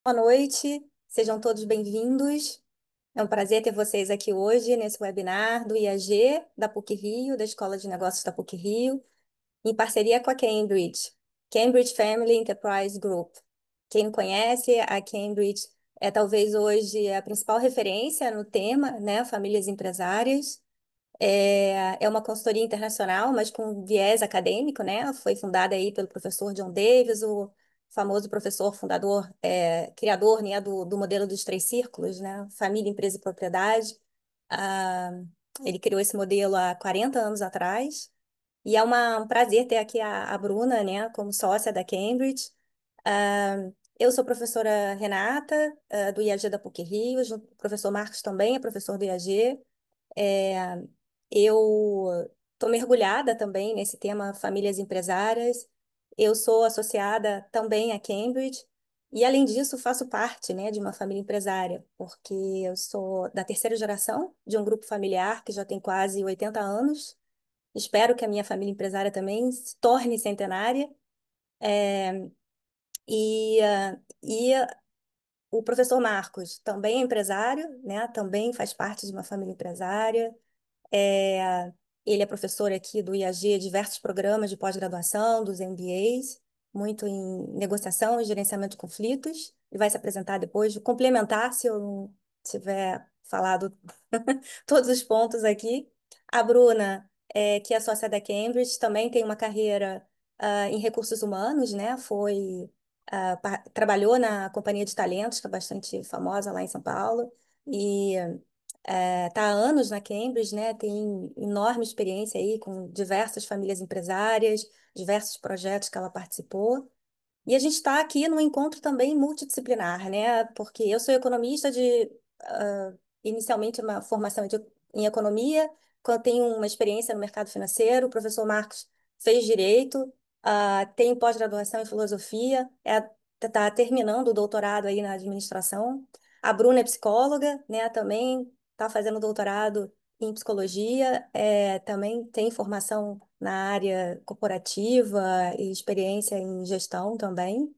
Boa noite, sejam todos bem-vindos. É um prazer ter vocês aqui hoje nesse webinar do IAG, da PUC-Rio, da Escola de Negócios da PUC-Rio, em parceria com a Cambridge, Cambridge Family Enterprise Group. Quem não conhece, a Cambridge é talvez hoje a principal referência no tema, né, famílias empresárias. É uma consultoria internacional, mas com viés acadêmico, né? Foi fundada aí pelo professor John Davis, o famoso professor fundador, criador, né, do modelo dos três círculos, né? Família, empresa e propriedade. Ah, ele criou esse modelo há 40 anos atrás. E é um prazer ter aqui a Bruna, né, como sócia da Cambridge. Ah, eu sou professora Renata, do IAG da PUC-Rio, o professor Marcos também é professor do IAG. É, eu estou mergulhada também nesse tema famílias empresárias. Eu sou associada também à Cambridge e, além disso, faço parte, né, de uma família empresária, porque eu sou da terceira geração de um grupo familiar que já tem quase 80 anos. Espero que a minha família empresária também se torne centenária. E o professor Marcos também é empresário, né, também faz parte de uma família empresária. É, ele é professor aqui do IAG, diversos programas de pós-graduação, dos MBAs, muito em negociação e gerenciamento de conflitos. Ele vai se apresentar depois, complementar se eu não tiver falado todos os pontos aqui. A Bruna, que é sócia da Cambridge, também tem uma carreira em recursos humanos, né? Trabalhou na Companhia de Talentos, que é bastante famosa lá em São Paulo, e está há anos na Cambridge, né? Tem enorme experiência aí com diversas famílias empresárias, diversos projetos que ela participou. E a gente está aqui num encontro também multidisciplinar, né? Porque eu sou economista inicialmente uma formação em economia, quando eu tenho uma experiência no mercado financeiro, o professor Marcos fez direito, tem pós-graduação em filosofia, está terminando o doutorado aí na administração. A Bruna é psicóloga, né? Também está fazendo doutorado em psicologia, também tem formação na área corporativa e experiência em gestão também.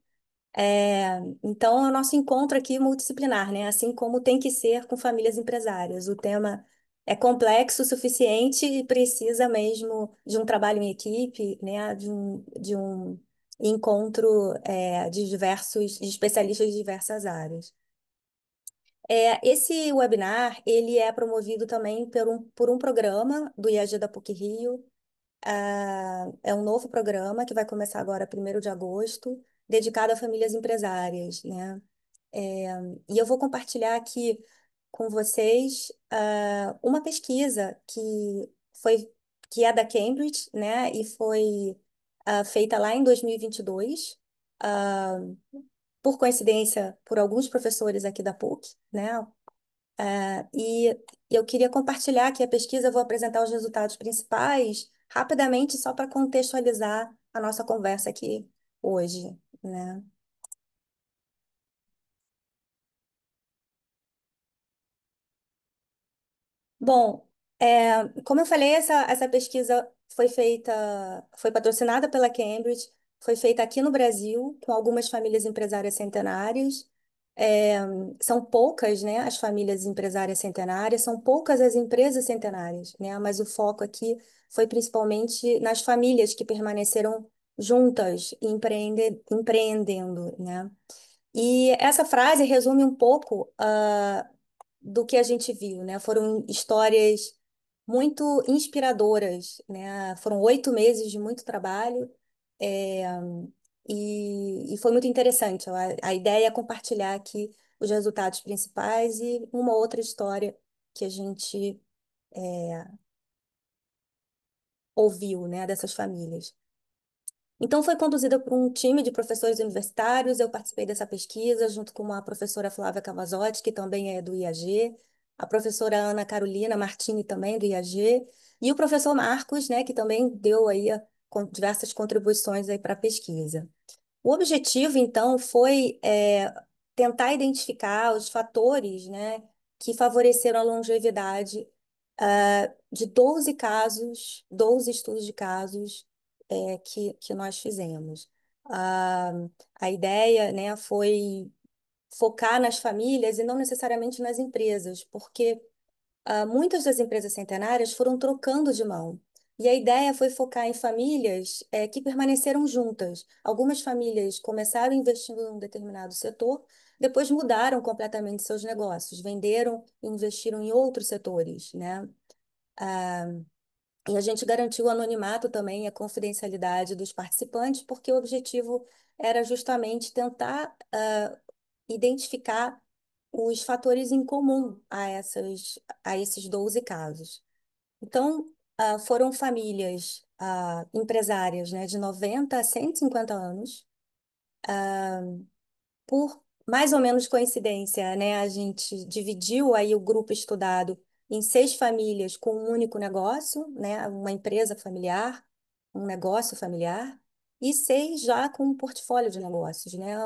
Então, é o nosso encontro aqui multidisciplinar, né? Assim como tem que ser com famílias empresárias. O tema é complexo o suficiente e precisa mesmo de um trabalho em equipe, né? De um encontro, de especialistas de diversas áreas. Esse webinar, ele é promovido também por um programa do IAG da PUC-Rio. É um novo programa que vai começar agora, 1º de agosto, dedicado a famílias empresárias, né? É, e eu vou compartilhar aqui com vocês uma pesquisa foi, que é da Cambridge, né? E foi feita lá em 2022, ah, por coincidência, por alguns professores aqui da PUC, né? E eu queria compartilhar aqui a pesquisa, eu vou apresentar os resultados principais rapidamente, só para contextualizar a nossa conversa aqui hoje, né? Bom, como eu falei, essa pesquisa foi patrocinada pela Cambridge, foi feita aqui no Brasil, com algumas famílias empresárias centenárias. É, São poucas, né, as famílias empresárias centenárias, são poucas as empresas centenárias, né? Mas o foco aqui foi principalmente nas famílias que permaneceram juntas, empreendendo, né? E essa frase resume um pouco do que a gente viu, né? Foram histórias muito inspiradoras, né? Foram 8 meses de muito trabalho, é, e foi muito interessante. A ideia é compartilhar aqui os resultados principais e uma outra história que a gente ouviu, né, dessas famílias. Então, foi conduzida por um time de professores universitários. Eu participei dessa pesquisa junto com a professora Flávia Cavazotti, que também é do IAG, a professora Ana Carolina Martini, também do IAG, e o professor Marcos, né, que também deu aí diversas contribuições aí para a pesquisa. O objetivo, então, foi tentar identificar os fatores, né, que favoreceram a longevidade de 12 casos, 12 estudos de casos que nós fizemos. Ah, a ideia, né, foi focar nas famílias e não necessariamente nas empresas, porque muitas das empresas centenárias foram trocando de mão. E a ideia foi focar em famílias que permaneceram juntas. Algumas famílias começaram investindo em um determinado setor, depois mudaram completamente seus negócios, venderam e investiram em outros setores, né? E a gente garantiu o anonimato também, a confidencialidade dos participantes, porque o objetivo era justamente tentar identificar os fatores em comum a esses 12 casos. Então, foram famílias empresárias, né, de 90 a 150 anos, por mais ou menos coincidência, né, a gente dividiu aí o grupo estudado em 6 famílias com um único negócio, né, uma empresa familiar, um negócio familiar, e 6 já com um portfólio de negócios, né,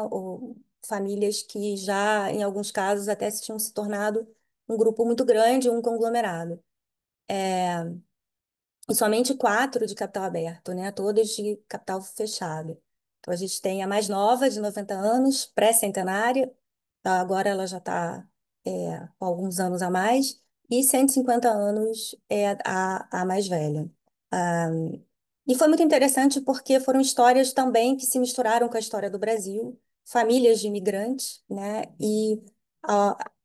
famílias que já, em alguns casos, até se tinham se tornado um grupo muito grande, um conglomerado. E somente 4 de capital aberto, né? Todas de capital fechado. Então, a gente tem a mais nova, de 90 anos, pré-centenária, agora ela já está com alguns anos a mais, e 150 anos é a mais velha. Ah, e foi muito interessante porque foram histórias também que se misturaram com a história do Brasil, famílias de imigrantes, né? E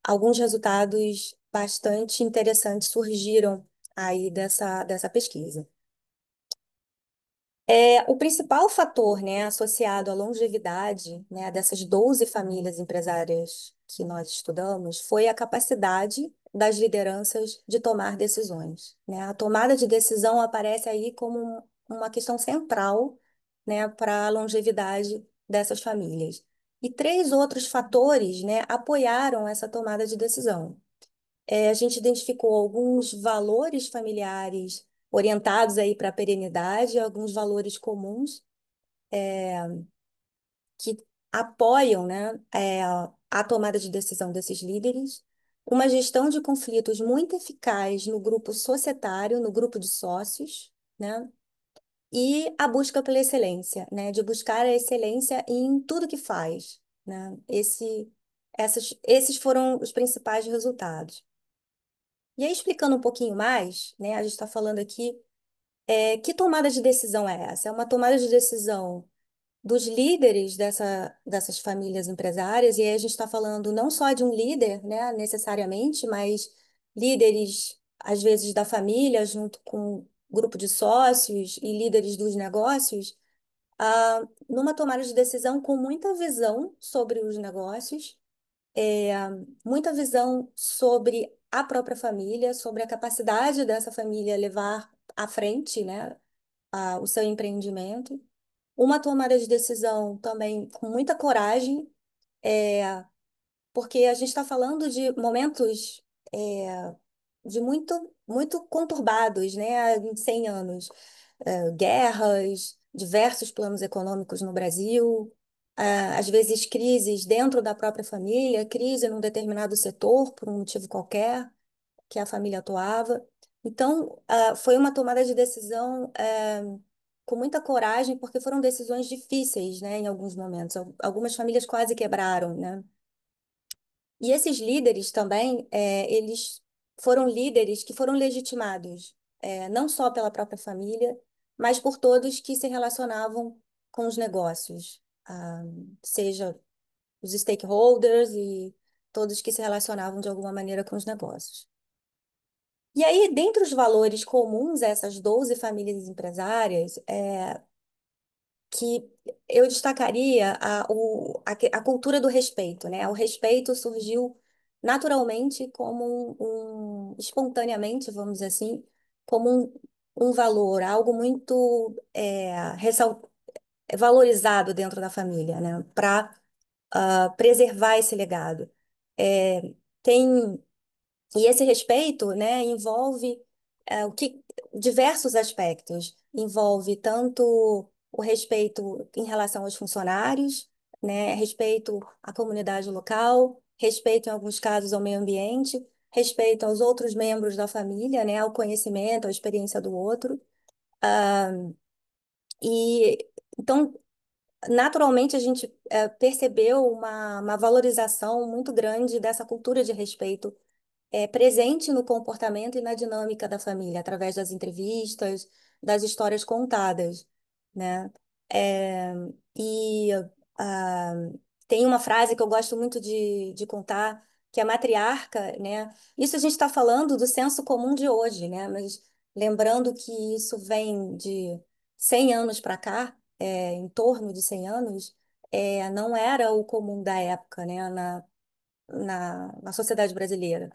alguns resultados bastante interessantes surgiram aí dessa pesquisa. O principal fator, né, associado à longevidade, né, dessas 12 famílias empresárias que nós estudamos foi a capacidade das lideranças de tomar decisões, né? A tomada de decisão aparece aí como uma questão central, né, para a longevidade dessas famílias. E 3 outros fatores, né, apoiaram essa tomada de decisão. A gente identificou alguns valores familiares orientados aí para a perenidade, alguns valores comuns que apoiam, né, a tomada de decisão desses líderes, uma gestão de conflitos muito eficaz no grupo societário, no grupo de sócios, né, e a busca pela excelência, né, de buscar a excelência em tudo que faz, né. Esses foram os principais resultados. E aí, explicando um pouquinho mais, né, a gente está falando aqui, que tomada de decisão é essa? É uma tomada de decisão dos líderes dessas famílias empresárias, e aí a gente está falando não só de um líder, né, necessariamente, mas líderes, às vezes, da família, junto com um grupo de sócios e líderes dos negócios, numa tomada de decisão com muita visão sobre os negócios, é, muita visão sobre a própria família, sobre a capacidade dessa família levar à frente, né, o seu empreendimento. Uma tomada de decisão também com muita coragem, porque a gente está falando de momentos de muito conturbados, né, em 100 anos. Guerras, diversos planos econômicos no Brasil, às vezes crises dentro da própria família, crise num determinado setor, por um motivo qualquer, que a família atuava. Então, foi uma tomada de decisão com muita coragem, porque foram decisões difíceis, né, em alguns momentos. Algumas famílias quase quebraram, né? E esses líderes também, eles foram líderes que foram legitimados, não só pela própria família, mas por todos que se relacionavam com os negócios, seja os stakeholders e todos que se relacionavam de alguma maneira com os negócios. E aí, dentre os valores comuns a essas 12 famílias empresárias, que eu destacaria a cultura do respeito, né? O respeito surgiu naturalmente como espontaneamente, vamos dizer assim, como um valor, algo muito valorizado dentro da família, né? Para preservar esse legado. É, tem e esse respeito, né, envolve o que diversos aspectos. Envolve tanto o respeito em relação aos funcionários, né, respeito à comunidade local, respeito em alguns casos ao meio ambiente, respeito aos outros membros da família, né, ao conhecimento, à experiência do outro. E então naturalmente a gente percebeu uma valorização muito grande dessa cultura de respeito presente no comportamento e na dinâmica da família, através das entrevistas, das histórias contadas, né? É, e ah, tem uma frase que eu gosto muito de contar, que é a matriarca, né? Isso a gente está falando do senso comum de hoje, né? Mas lembrando que isso vem de 100 anos para cá, em torno de 100 anos, não era o comum da época, né? Na sociedade brasileira.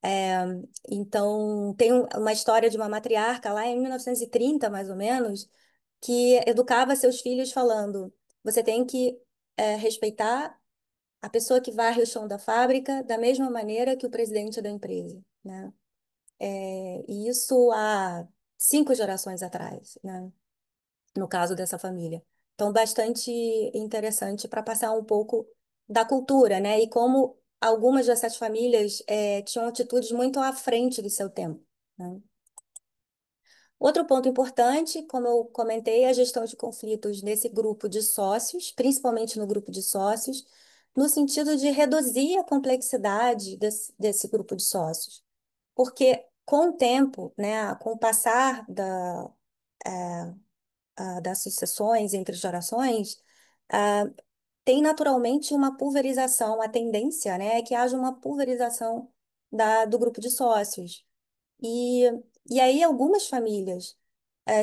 É, então, tem uma história de uma matriarca lá em 1930, mais ou menos, que educava seus filhos falando: você tem que respeitar a pessoa que varre o chão da fábrica da mesma maneira que o presidente da empresa, né? E isso há 5 gerações atrás, né? No caso dessa família. Então, bastante interessante para passar um pouco da cultura, né? E como algumas dessas famílias tinham atitudes muito à frente do seu tempo, né? Outro ponto importante, como eu comentei, é a gestão de conflitos nesse grupo de sócios, principalmente no grupo de sócios, no sentido de reduzir a complexidade desse grupo de sócios. Porque com o tempo, né, com o passar das sucessões entre gerações, ah, tem naturalmente uma pulverização, a tendência, né, é que haja uma pulverização do grupo de sócios. E, e aí algumas famílias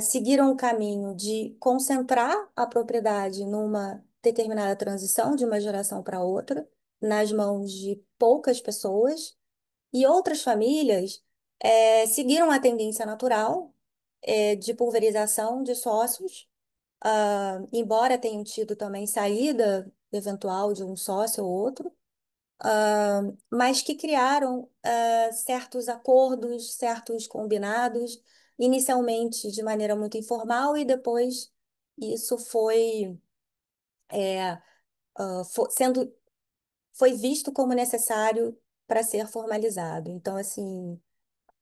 seguiram o caminho de concentrar a propriedade numa determinada transição de uma geração para outra, nas mãos de poucas pessoas, e outras famílias seguiram a tendência natural de pulverização de sócios, embora tenham tido também saída eventual de um sócio ou outro, mas que criaram certos acordos, certos combinados, inicialmente de maneira muito informal e depois isso é, sendo foi visto como necessário para ser formalizado. Então, assim,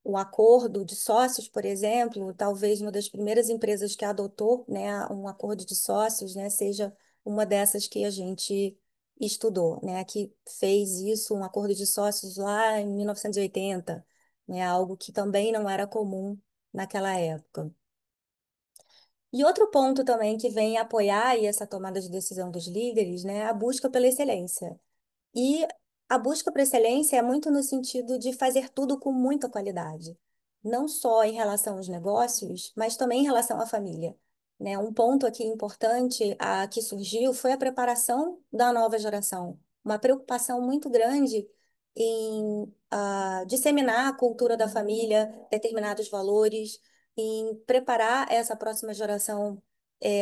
o acordo de sócios, por exemplo, talvez uma das primeiras empresas que adotou, né, um acordo de sócios, né, seja uma dessas que a gente estudou, né, que fez isso, um acordo de sócios lá em 1980, né, algo que também não era comum naquela época. E outro ponto também que vem apoiar aí essa tomada de decisão dos líderes, né, é a busca pela excelência. E a busca por excelência é muito no sentido de fazer tudo com muita qualidade, não só em relação aos negócios, mas também em relação à família, né? Um ponto aqui importante que surgiu foi a preparação da nova geração, uma preocupação muito grande em disseminar a cultura da família, determinados valores, em preparar essa próxima geração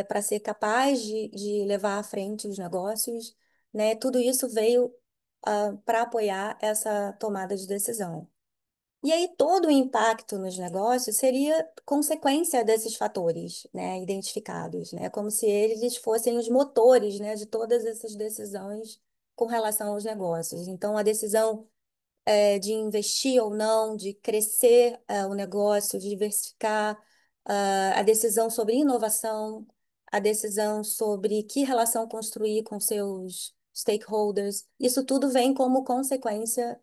para ser capaz de levar à frente os negócios, né? Tudo isso veio para apoiar essa tomada de decisão. E aí todo o impacto nos negócios seria consequência desses fatores, né, identificados, né, como se eles fossem os motores, né, de todas essas decisões com relação aos negócios. Então, a decisão de investir ou não, de crescer o negócio, de diversificar, a decisão sobre inovação, a decisão sobre que relação construir com seus stakeholders, isso tudo vem como consequência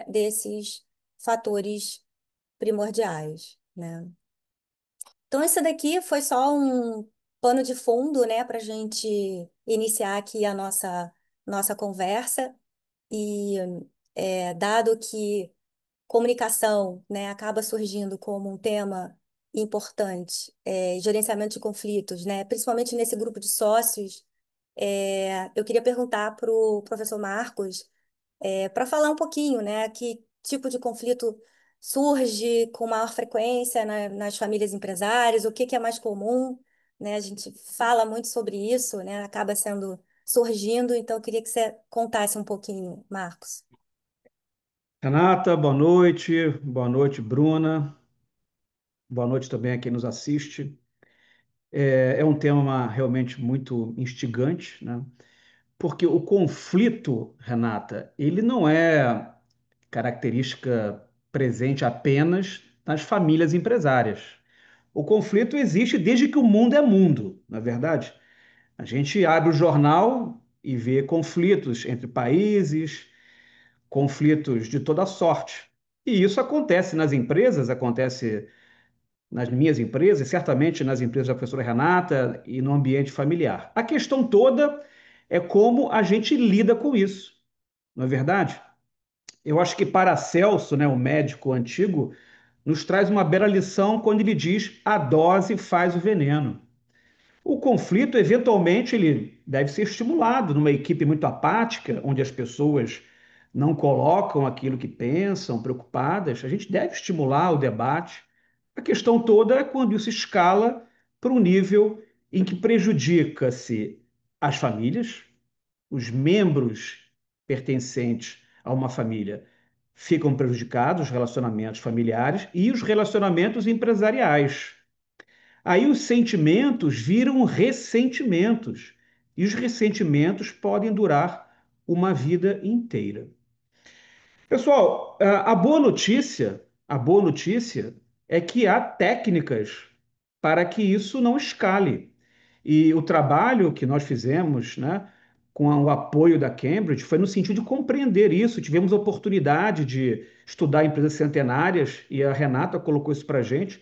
desses fatores primordiais, né? Então, esse daqui foi só um pano de fundo, né, para a gente iniciar aqui a nossa conversa. E dado que comunicação, né, acaba surgindo como um tema importante, gerenciamento de conflitos, né, principalmente nesse grupo de sócios, eu queria perguntar para o professor Marcos, para falar um pouquinho, né, que tipo de conflito surge com maior frequência nas famílias empresárias, o que que é mais comum, né, a gente fala muito sobre isso, né, acaba sendo surgindo, então eu queria que você contasse um pouquinho, Marcos. Renata, boa noite, Bruna, boa noite também a quem nos assiste. É um tema realmente muito instigante, né? Porque o conflito, Renata, ele não é característica presente apenas nas famílias empresárias. O conflito existe desde que o mundo é mundo, na é verdade. A gente abre o jornal e vê conflitos entre países, conflitos de toda sorte. E isso acontece nas empresas, acontece nas minhas empresas, certamente nas empresas da professora Renata e no ambiente familiar. A questão toda é como a gente lida com isso, não é verdade? Eu acho que Paracelso, né, o médico antigo, nos traz uma bela lição quando ele diz: a dose faz o veneno. O conflito, eventualmente, ele deve ser estimulado numa equipe muito apática, onde as pessoas não colocam aquilo que pensam, preocupadas. A gente deve estimular o debate. A questão toda é quando isso escala para um nível em que prejudica-se as famílias, os membros pertencentes a uma família ficam prejudicados, os relacionamentos familiares e os relacionamentos empresariais. Aí os sentimentos viram ressentimentos, e os ressentimentos podem durar uma vida inteira. Pessoal, a boa notícia é que há técnicas para que isso não escale. E o trabalho que nós fizemos, né, com o apoio da Cambridge, foi no sentido de compreender isso. Tivemos a oportunidade de estudar empresas centenárias e a Renata colocou isso para a gente,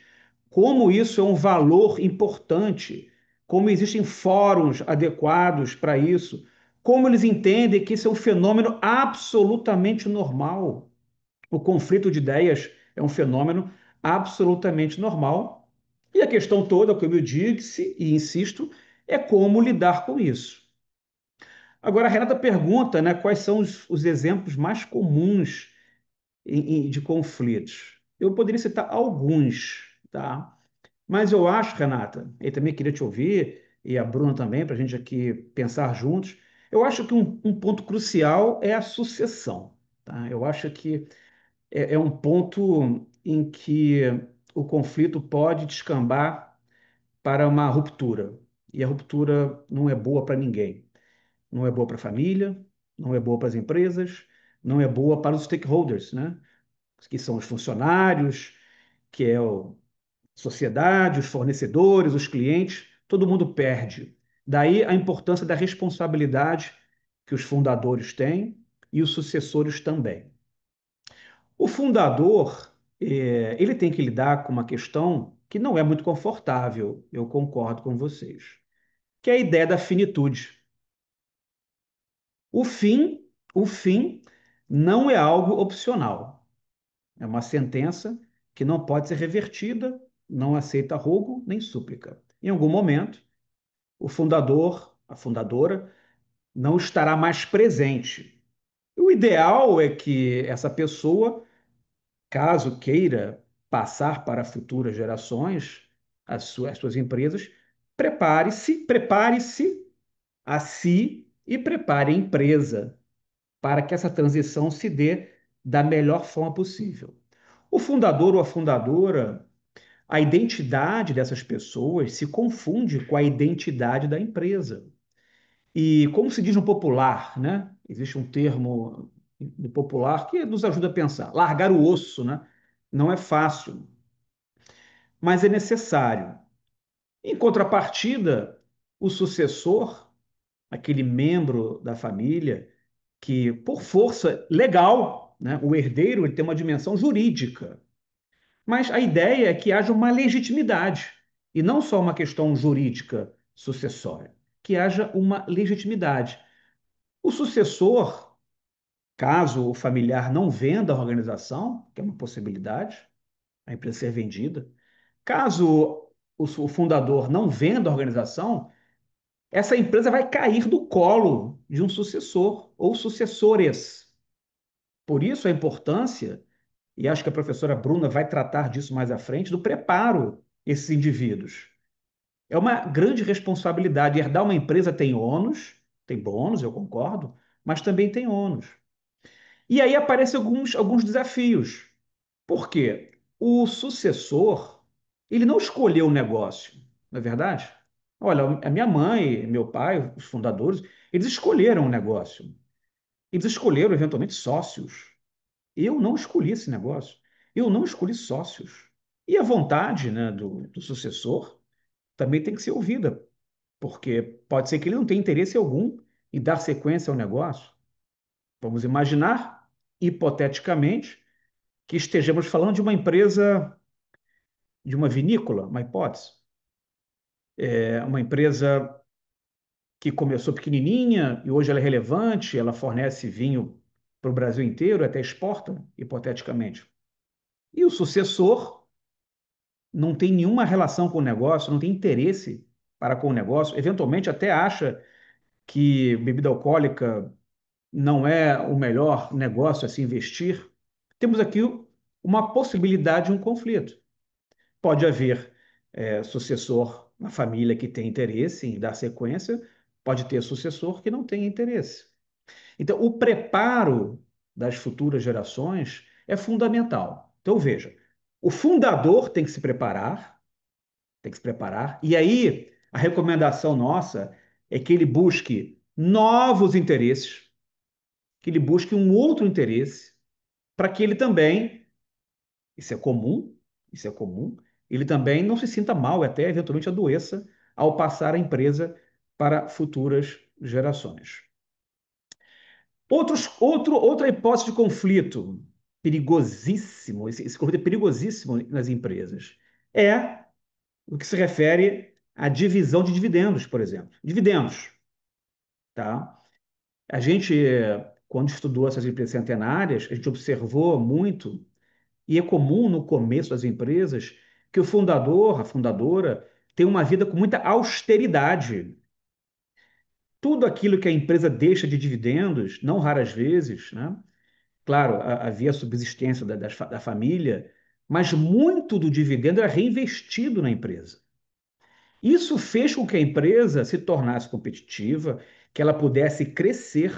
como isso é um valor importante, como existem fóruns adequados para isso, como eles entendem que isso é um fenômeno absolutamente normal. O conflito de ideias é um fenômeno absolutamente normal. E a questão toda, como eu disse e insisto, é como lidar com isso. Agora, a Renata pergunta, né, quais são os exemplos mais comuns de conflitos. Eu poderia citar alguns, tá? Mas eu acho, Renata, e também queria te ouvir, e a Bruna também, para a gente aqui pensar juntos, eu acho que um ponto crucial é a sucessão, tá? Eu acho que é um ponto em que o conflito pode descambar para uma ruptura. E a ruptura não é boa para ninguém. Não é boa para a família, não é boa para as empresas, não é boa para os stakeholders, né? Que são os funcionários, que é a sociedade, os fornecedores, os clientes, todo mundo perde. Daí a importância da responsabilidade que os fundadores têm e os sucessores também. O fundador, ele tem que lidar com uma questão que não é muito confortável, eu concordo com vocês, que é a ideia da finitude. O fim, o fim não é algo opcional. É uma sentença que não pode ser revertida, não aceita rogo nem súplica. Em algum momento, o fundador, a fundadora, não estará mais presente. O ideal é que essa pessoa, caso queira passar para futuras gerações as suas empresas, prepare-se a si e prepare a empresa para que essa transição se dê da melhor forma possível. O fundador ou a fundadora, a identidade dessas pessoas se confunde com a identidade da empresa. E como se diz no popular, né? Existe um termo no popular que nos ajuda a pensar. Largar o osso, né? Não é fácil, mas é necessário. Em contrapartida, o sucessor, aquele membro da família que, por força legal, né, o herdeiro ele tem uma dimensão jurídica, mas a ideia é que haja uma legitimidade, e não só uma questão jurídica sucessória, que haja uma legitimidade. O sucessor, caso o familiar não venda a organização, que é uma possibilidade, a empresa ser vendida, caso o fundador não venda a organização, essa empresa vai cair do colo de um sucessor ou sucessores. Por isso a importância, e acho que a professora Bruna vai tratar disso mais à frente, do preparo esses indivíduos. É uma grande responsabilidade. Herdar uma empresa tem ônus, tem bônus, eu concordo, mas também tem ônus. E aí aparecem alguns desafios. Por quê? O sucessor, ele não escolheu o negócio, não é verdade? Olha, a minha mãe, meu pai, os fundadores, eles escolheram o negócio. Eles escolheram, eventualmente, sócios. Eu não escolhi esse negócio. Eu não escolhi sócios. E a vontade, né, do sucessor também tem que ser ouvida porque pode ser que ele não tenha interesse algum em dar sequência ao negócio. Vamos imaginar, hipoteticamente, que estejamos falando de uma empresa, de uma vinícola, uma hipótese. É uma empresa que começou pequenininha e hoje ela é relevante, ela fornece vinho para o Brasil inteiro, até exporta, hipoteticamente. E o sucessor não tem nenhuma relação com o negócio, não tem interesse para com o negócio, eventualmente até acha que bebida alcoólica não é o melhor negócio a se investir. Temos aqui uma possibilidade de um conflito. Pode haver sucessor na família que tem interesse em dar sequência, pode ter sucessor que não tem interesse. Então, o preparo das futuras gerações é fundamental. Então, veja, o fundador tem que se preparar, e aí a recomendação nossa é que ele busque novos interesses, que ele busque um outro interesse, para que ele também, isso é comum, isso é comum, ele também não se sinta mal, até eventualmente adoeça, ao passar a empresa para futuras gerações. Outra hipótese de conflito perigosíssimo, esse conflito é perigosíssimo nas empresas, é o que se refere à divisão de dividendos, por exemplo. Dividendos, tá? A gente, quando estudou essas empresas centenárias, a gente observou muito, e é comum no começo das empresas, que o fundador, a fundadora, tem uma vida com muita austeridade. Tudo aquilo que a empresa deixa de dividendos, não raras vezes, né? Claro, havia a subsistência da família, mas muito do dividendo era reinvestido na empresa. Isso fez com que a empresa se tornasse competitiva, que ela pudesse crescer.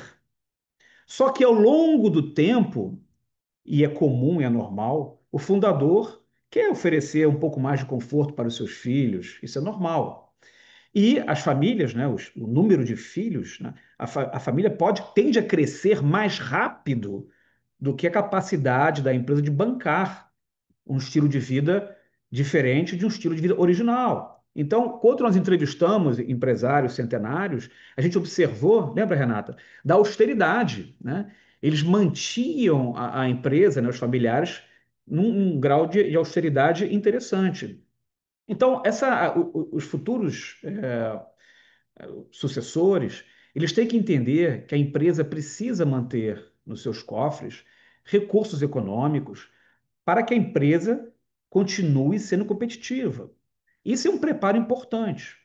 Só que ao longo do tempo, e é comum, é normal, o fundador quer oferecer um pouco mais de conforto para os seus filhos, isso é normal. E as famílias, né, o número de filhos, né, a família tende a crescer mais rápido do que a capacidade da empresa de bancar um estilo de vida diferente de um estilo de vida original. Então, quando nós entrevistamos empresários centenários, a gente observou, lembra, Renata, da austeridade, né? Eles mantinham a empresa, né, os familiares, num grau de austeridade interessante. Então, os futuros sucessores, eles têm que entender que a empresa precisa manter nos seus cofres recursos econômicos para que a empresa continue sendo competitiva. Isso é um preparo importante.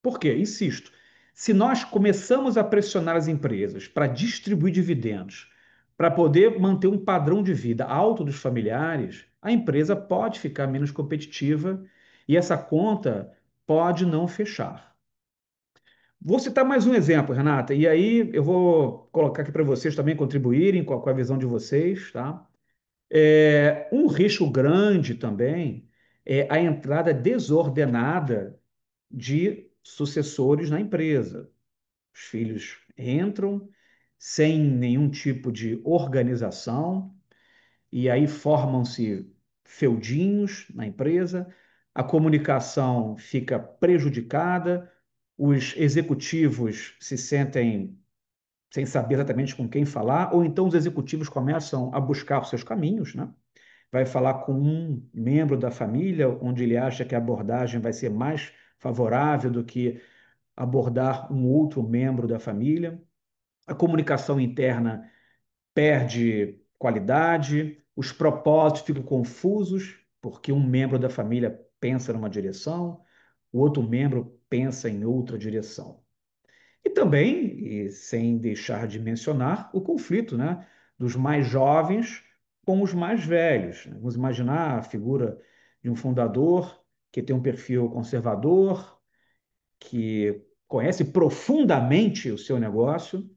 Por quê? Insisto, se nós começamos a pressionar as empresas para distribuir dividendos, para poder manter um padrão de vida alto dos familiares, a empresa pode ficar menos competitiva e essa conta pode não fechar. Vou citar mais um exemplo, Renata, e aí eu vou colocar aqui para vocês também contribuírem com a visão de vocês, tá? Um risco grande também é a entrada desordenada de sucessores na empresa. Os filhos entram sem nenhum tipo de organização e aí formam-se feudinhos na empresa, a comunicação fica prejudicada, os executivos se sentem sem saber exatamente com quem falar, ou então os executivos começam a buscar os seus caminhos, né? Vai falar com um membro da família, onde ele acha que a abordagem vai ser mais favorável do que abordar um outro membro da família. A comunicação interna perde qualidade, os propósitos ficam confusos, porque um membro da família pensa numa direção, o outro membro pensa em outra direção. E também, e sem deixar de mencionar, o conflito, né, dos mais jovens com os mais velhos. Vamos imaginar a figura de um fundador que tem um perfil conservador, que conhece profundamente o seu negócio,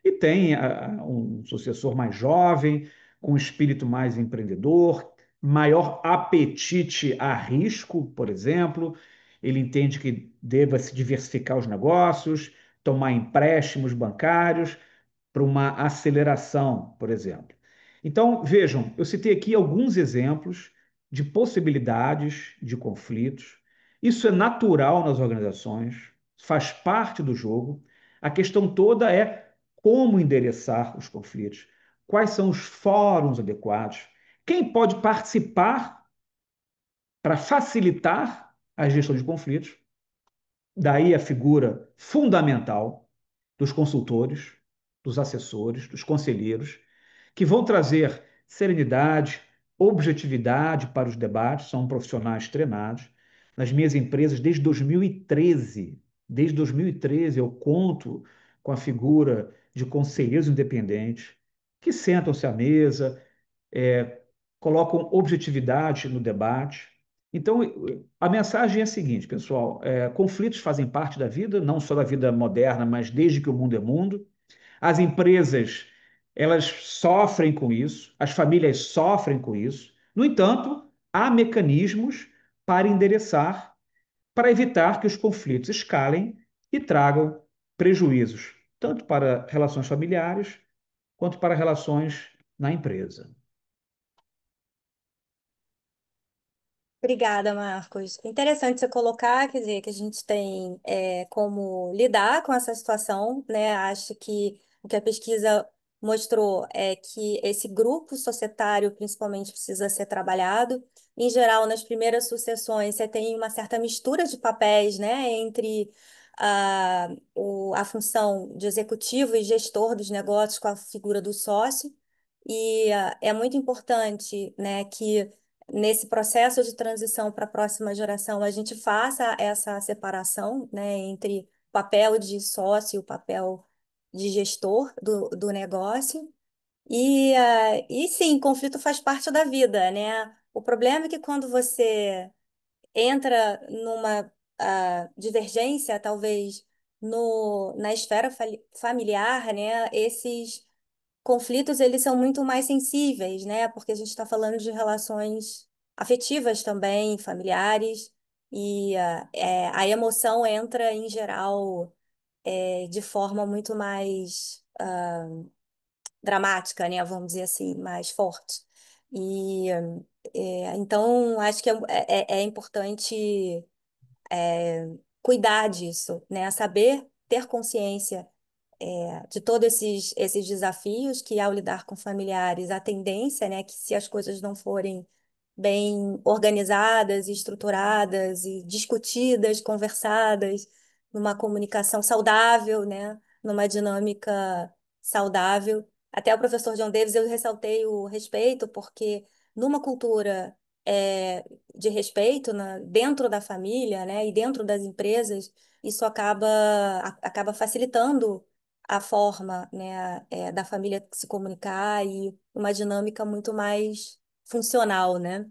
e tem um sucessor mais jovem, com um espírito mais empreendedor, maior apetite a risco, por exemplo. Ele entende que deva se diversificar os negócios, tomar empréstimos bancários para uma aceleração, por exemplo. Então, vejam, eu citei aqui alguns exemplos de possibilidades de conflitos. Isso é natural nas organizações. faz parte do jogo. A questão toda é como endereçar os conflitos, quais são os fóruns adequados, quem pode participar para facilitar a gestão de conflitos. Daí a figura fundamental dos consultores, dos assessores, dos conselheiros, que vão trazer serenidade, objetividade para os debates, são profissionais treinados. Nas minhas empresas, desde 2013 eu conto com a figura de conselheiros independentes que sentam-se à mesa, é, colocam objetividade no debate. Então, a mensagem é a seguinte, pessoal: conflitos fazem parte da vida, não só da vida moderna, mas desde que o mundo é mundo. As empresas, elas sofrem com isso, as famílias sofrem com isso. No entanto, há mecanismos para endereçar, para evitar que os conflitos escalem e tragam prejuízos, tanto para relações familiares quanto para relações na empresa. Obrigada, Marcos. Interessante você colocar, quer dizer, que a gente tem como lidar com essa situação, né? Acho que o que a pesquisa mostrou é que esse grupo societário, principalmente, precisa ser trabalhado. Em geral, nas primeiras sucessões, você tem uma certa mistura de papéis, né? Entre a função de executivo e gestor dos negócios com a figura do sócio. E é muito importante, né, que nesse processo de transição para a próxima geração, a gente faça essa separação, né, entre o papel de sócio e o papel de gestor do negócio. E sim, conflito faz parte da vida, né? O problema é que quando você entra numa divergência, talvez na esfera familiar, né, esses conflitos eles são muito mais sensíveis, né? Porque a gente está falando de relações afetivas também, familiares, e a emoção entra em geral de forma muito mais dramática, né? Vamos dizer assim, mais forte. E então acho que é importante cuidar disso, né? Saber ter consciência de todos esses desafios que, ao lidar com familiares, a tendência, né, que se as coisas não forem bem organizadas, e estruturadas e discutidas, conversadas, numa comunicação saudável, né, numa dinâmica saudável. Até o professor John Davis, eu ressaltei o respeito, porque numa cultura de respeito, dentro da família, né, e dentro das empresas, isso acaba facilitando a forma, né, da família se comunicar e uma dinâmica muito mais funcional, né?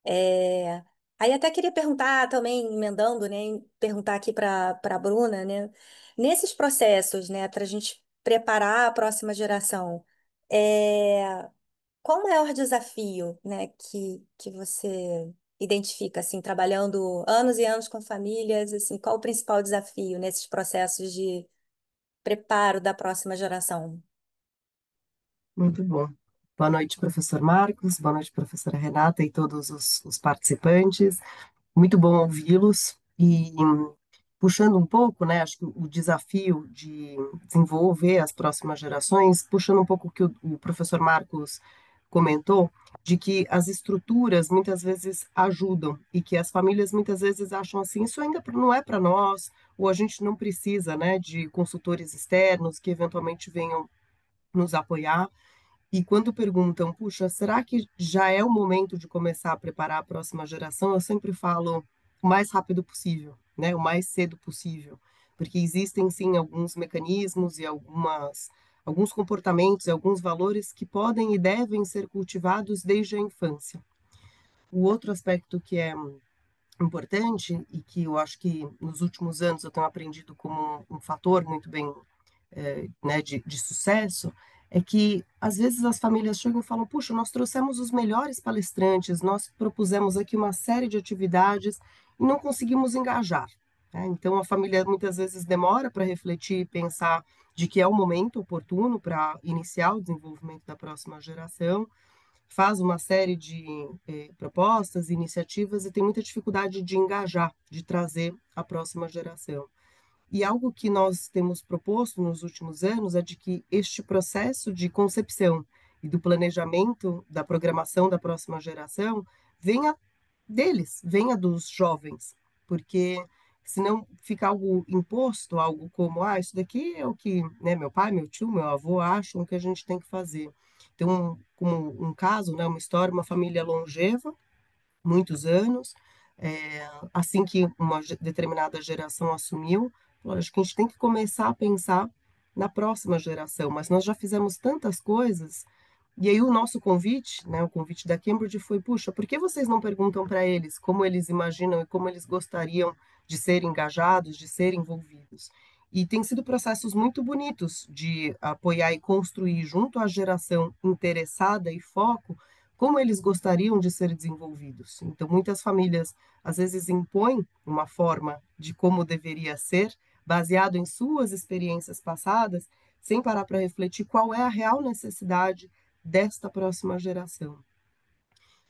É, Aí até queria perguntar também, emendando, né, perguntar aqui para a Bruna, né, nesses processos, né, para a gente preparar a próxima geração, é, qual o maior desafio, né, que você identifica, assim, trabalhando anos e anos com famílias, assim, qual o principal desafio nesses processos de preparo da próxima geração? Muito bom. Boa noite, professor Marcos. Boa noite, professora Renata e todos os participantes. Muito bom ouvi-los. E puxando um pouco, né, acho que o desafio de desenvolver as próximas gerações, puxando um pouco o que o professor Marcos comentou, de que as estruturas muitas vezes ajudam e que as famílias muitas vezes acham assim, isso ainda não é para nós, ou a gente não precisa, né, de consultores externos que eventualmente venham nos apoiar. E quando perguntam, puxa, será que já é o momento de começar a preparar a próxima geração? Eu sempre falo o mais rápido possível, né? O mais cedo possível, porque existem sim alguns mecanismos e alguns comportamentos e alguns valores que podem e devem ser cultivados desde a infância. O outro aspecto que é importante e que eu acho que nos últimos anos eu tenho aprendido como um fator muito bem né, de sucesso, é que às vezes as famílias chegam e falam: puxa, nós trouxemos os melhores palestrantes, nós propusemos aqui uma série de atividades e não conseguimos engajar. Né? Então a família muitas vezes demora para refletir e pensar de que é o momento oportuno para iniciar o desenvolvimento da próxima geração, faz uma série de propostas, iniciativas e tem muita dificuldade de engajar, de trazer a próxima geração. E algo que nós temos proposto nos últimos anos é de que este processo de concepção e do planejamento da programação da próxima geração venha deles, venha dos jovens, porque senão fica algo imposto, algo como, isso daqui é o que, né, meu pai, meu tio, meu avô acham que a gente tem que fazer. Então, como um caso, né, uma história, uma família longeva, muitos anos, assim que uma determinada geração assumiu, acho que a gente tem que começar a pensar na próxima geração, mas nós já fizemos tantas coisas, e aí o nosso convite, né, o convite da Cambridge foi, puxa, por que vocês não perguntam para eles como eles imaginam e como eles gostariam de ser engajados, de ser envolvidos? E tem sido processos muito bonitos de apoiar e construir junto à geração interessada e foco como eles gostariam de ser desenvolvidos. Então, muitas famílias às vezes impõem uma forma de como deveria ser, baseado em suas experiências passadas, sem parar para refletir qual é a real necessidade desta próxima geração.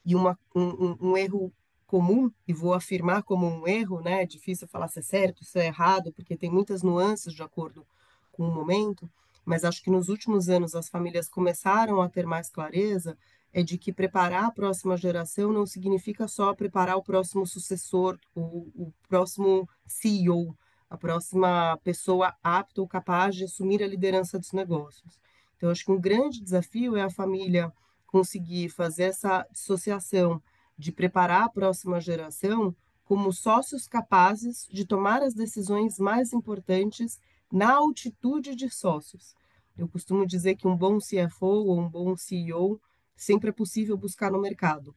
E um erro comum, e vou afirmar como um erro, né? É difícil falar se é certo, se é errado, porque tem muitas nuances de acordo com o momento, mas acho que nos últimos anos as famílias começaram a ter mais clareza é de que preparar a próxima geração não significa só preparar o próximo sucessor, o próximo CEO, a próxima pessoa apta ou capaz de assumir a liderança dos negócios. Então, acho que um grande desafio é a família conseguir fazer essa dissociação de preparar a próxima geração como sócios capazes de tomar as decisões mais importantes na altitude de sócios. Eu costumo dizer que um bom CFO ou um bom CEO sempre é possível buscar no mercado.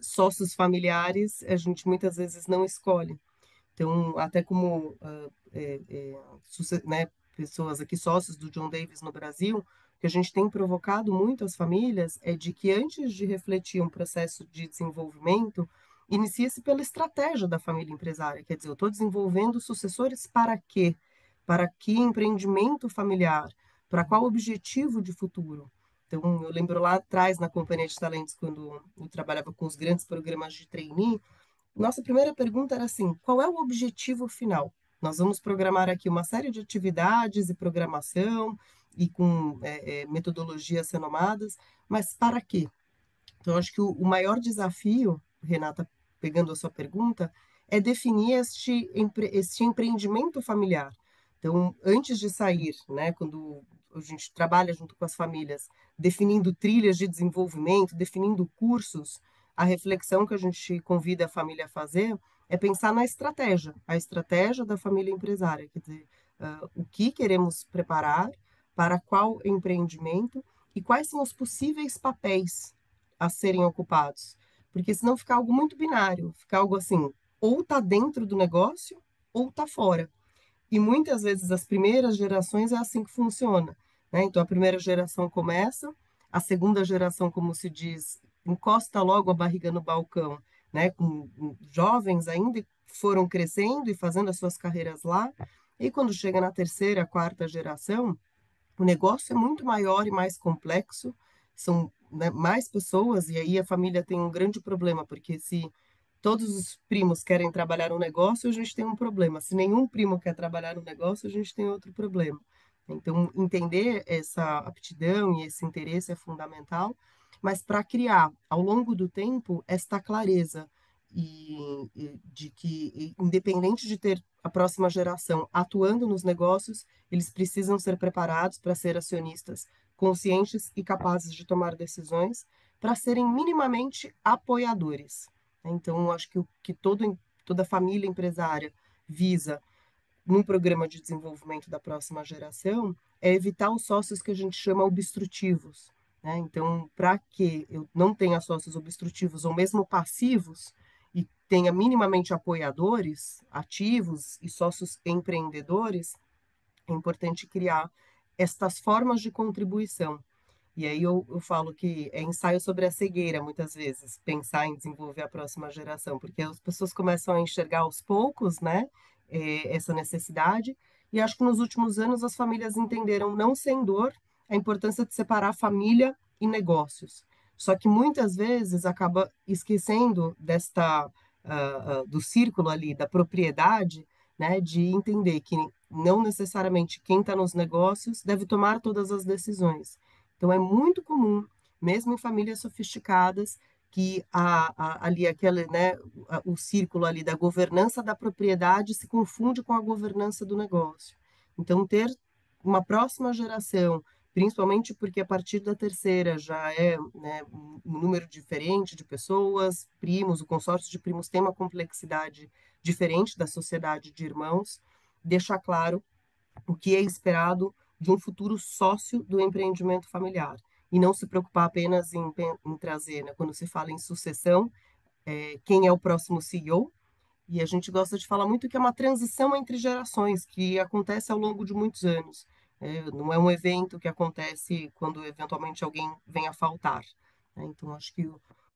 Sócios familiares a gente muitas vezes não escolhe. Então, até como né, pessoas aqui, sócios do John Davis no Brasil, o que a gente tem provocado muito as famílias é de que antes de refletir um processo de desenvolvimento, inicia-se pela estratégia da família empresária. Quer dizer, eu estou desenvolvendo sucessores para quê? Para que empreendimento familiar? Para qual objetivo de futuro? Então, eu lembro lá atrás, na Companhia de Talentos, quando eu trabalhava com os grandes programas de trainee, nossa primeira pergunta era assim: qual é o objetivo final? Nós vamos programar aqui uma série de atividades e programação e com metodologias renomadas, mas para quê? Então, acho que o maior desafio, Renata, pegando a sua pergunta, é definir este empreendimento familiar. Então, antes de sair, né, quando a gente trabalha junto com as famílias, definindo trilhas de desenvolvimento, definindo cursos, a reflexão que a gente convida a família a fazer é pensar na estratégia, a estratégia da família empresária, quer dizer, o que queremos preparar, para qual empreendimento e quais são os possíveis papéis a serem ocupados. Porque senão fica algo muito binário, fica algo assim, ou está dentro do negócio ou está fora. E muitas vezes as primeiras gerações é assim que funciona. Né? Então a primeira geração começa, a segunda geração, como se diz, encosta logo a barriga no balcão, né? Com jovens ainda foram crescendo e fazendo as suas carreiras lá. E quando chega na terceira, quarta geração, o negócio é muito maior e mais complexo, são, né, mais pessoas, e aí a família tem um grande problema, porque se todos os primos querem trabalhar no negócio, a gente tem um problema. Se nenhum primo quer trabalhar no negócio, a gente tem outro problema. Então, entender essa aptidão e esse interesse é fundamental, mas para criar, ao longo do tempo, esta clareza e de que, independente de ter a próxima geração atuando nos negócios, eles precisam ser preparados para ser acionistas conscientes e capazes de tomar decisões, para serem minimamente apoiadores. Então, acho que o que toda família empresária visa num programa de desenvolvimento da próxima geração é evitar os sócios que a gente chama obstrutivos. Né? Então, para que eu não tenha sócios obstrutivos ou mesmo passivos e tenha minimamente apoiadores ativos e sócios empreendedores, é importante criar estas formas de contribuição. E aí eu falo que é ensaio sobre a cegueira, muitas vezes, pensar em desenvolver a próxima geração, porque as pessoas começam a enxergar aos poucos, né, essa necessidade, e acho que nos últimos anos as famílias entenderam, não sem dor, a importância de separar família e negócios. Só que muitas vezes acaba esquecendo do círculo ali, da propriedade, né, de entender que não necessariamente quem está nos negócios deve tomar todas as decisões. Então é muito comum, mesmo em famílias sofisticadas, que ali aquele, né, o círculo ali da governança da propriedade se confunde com a governança do negócio. Então ter uma próxima geração, principalmente porque a partir da terceira já é, né, um número diferente de pessoas, primos, o consórcio de primos tem uma complexidade diferente da sociedade de irmãos, deixar claro o que é esperado de um futuro sócio do empreendimento familiar. E não se preocupar apenas em trazer, né, quando se fala em sucessão, quem é o próximo CEO, e a gente gosta de falar muito que é uma transição entre gerações, que acontece ao longo de muitos anos. Não é um evento que acontece quando eventualmente alguém vem a faltar. Né? Então, acho que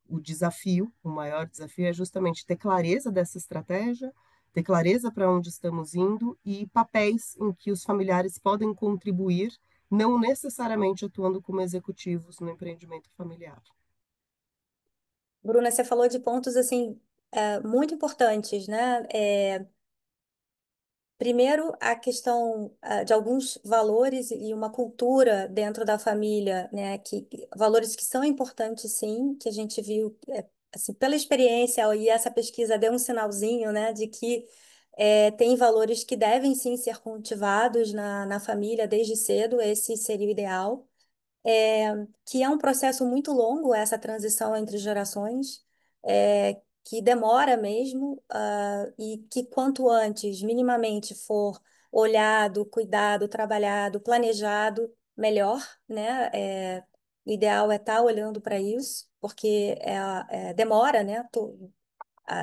o desafio, o maior desafio é justamente ter clareza dessa estratégia, ter clareza para onde estamos indo e papéis em que os familiares podem contribuir, não necessariamente atuando como executivos no empreendimento familiar. Bruna, você falou de pontos assim muito importantes, né? Primeiro, a questão de alguns valores e uma cultura dentro da família, né? Valores que são importantes, sim, que a gente viu, assim, pela experiência, e essa pesquisa deu um sinalzinho, né, de que tem valores que devem, sim, ser cultivados na família desde cedo, esse seria o ideal. Que é um processo muito longo, essa transição entre gerações, que demora mesmo, e que quanto antes, minimamente, for olhado, cuidado, trabalhado, planejado, melhor, né? O ideal é estar olhando para isso, porque demora, né?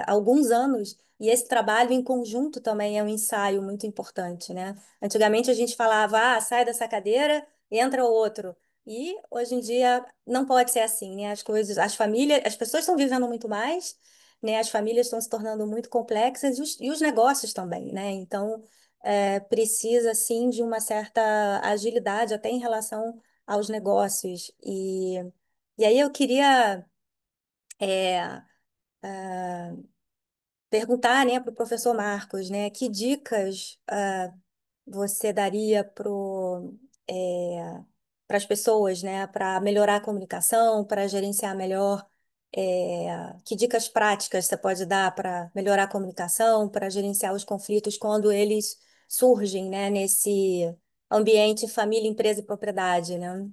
Alguns anos, e esse trabalho em conjunto também é um ensaio muito importante, né? Antigamente a gente falava, sai dessa cadeira, entra o outro. E hoje em dia não pode ser assim, né? As coisas, as famílias, as pessoas estão vivendo muito mais, né? As famílias estão se tornando muito complexas e os negócios também, né? Então, precisa sim de uma certa agilidade até em relação aos negócios. E aí eu queria é, perguntar, né, para o professor Marcos, né, que dicas você daria para as pessoas, né, para melhorar a comunicação, para gerenciar melhor, que dicas práticas você pode dar para melhorar a comunicação, para gerenciar os conflitos quando eles surgem, né, nesse ambiente família, empresa e propriedade, né?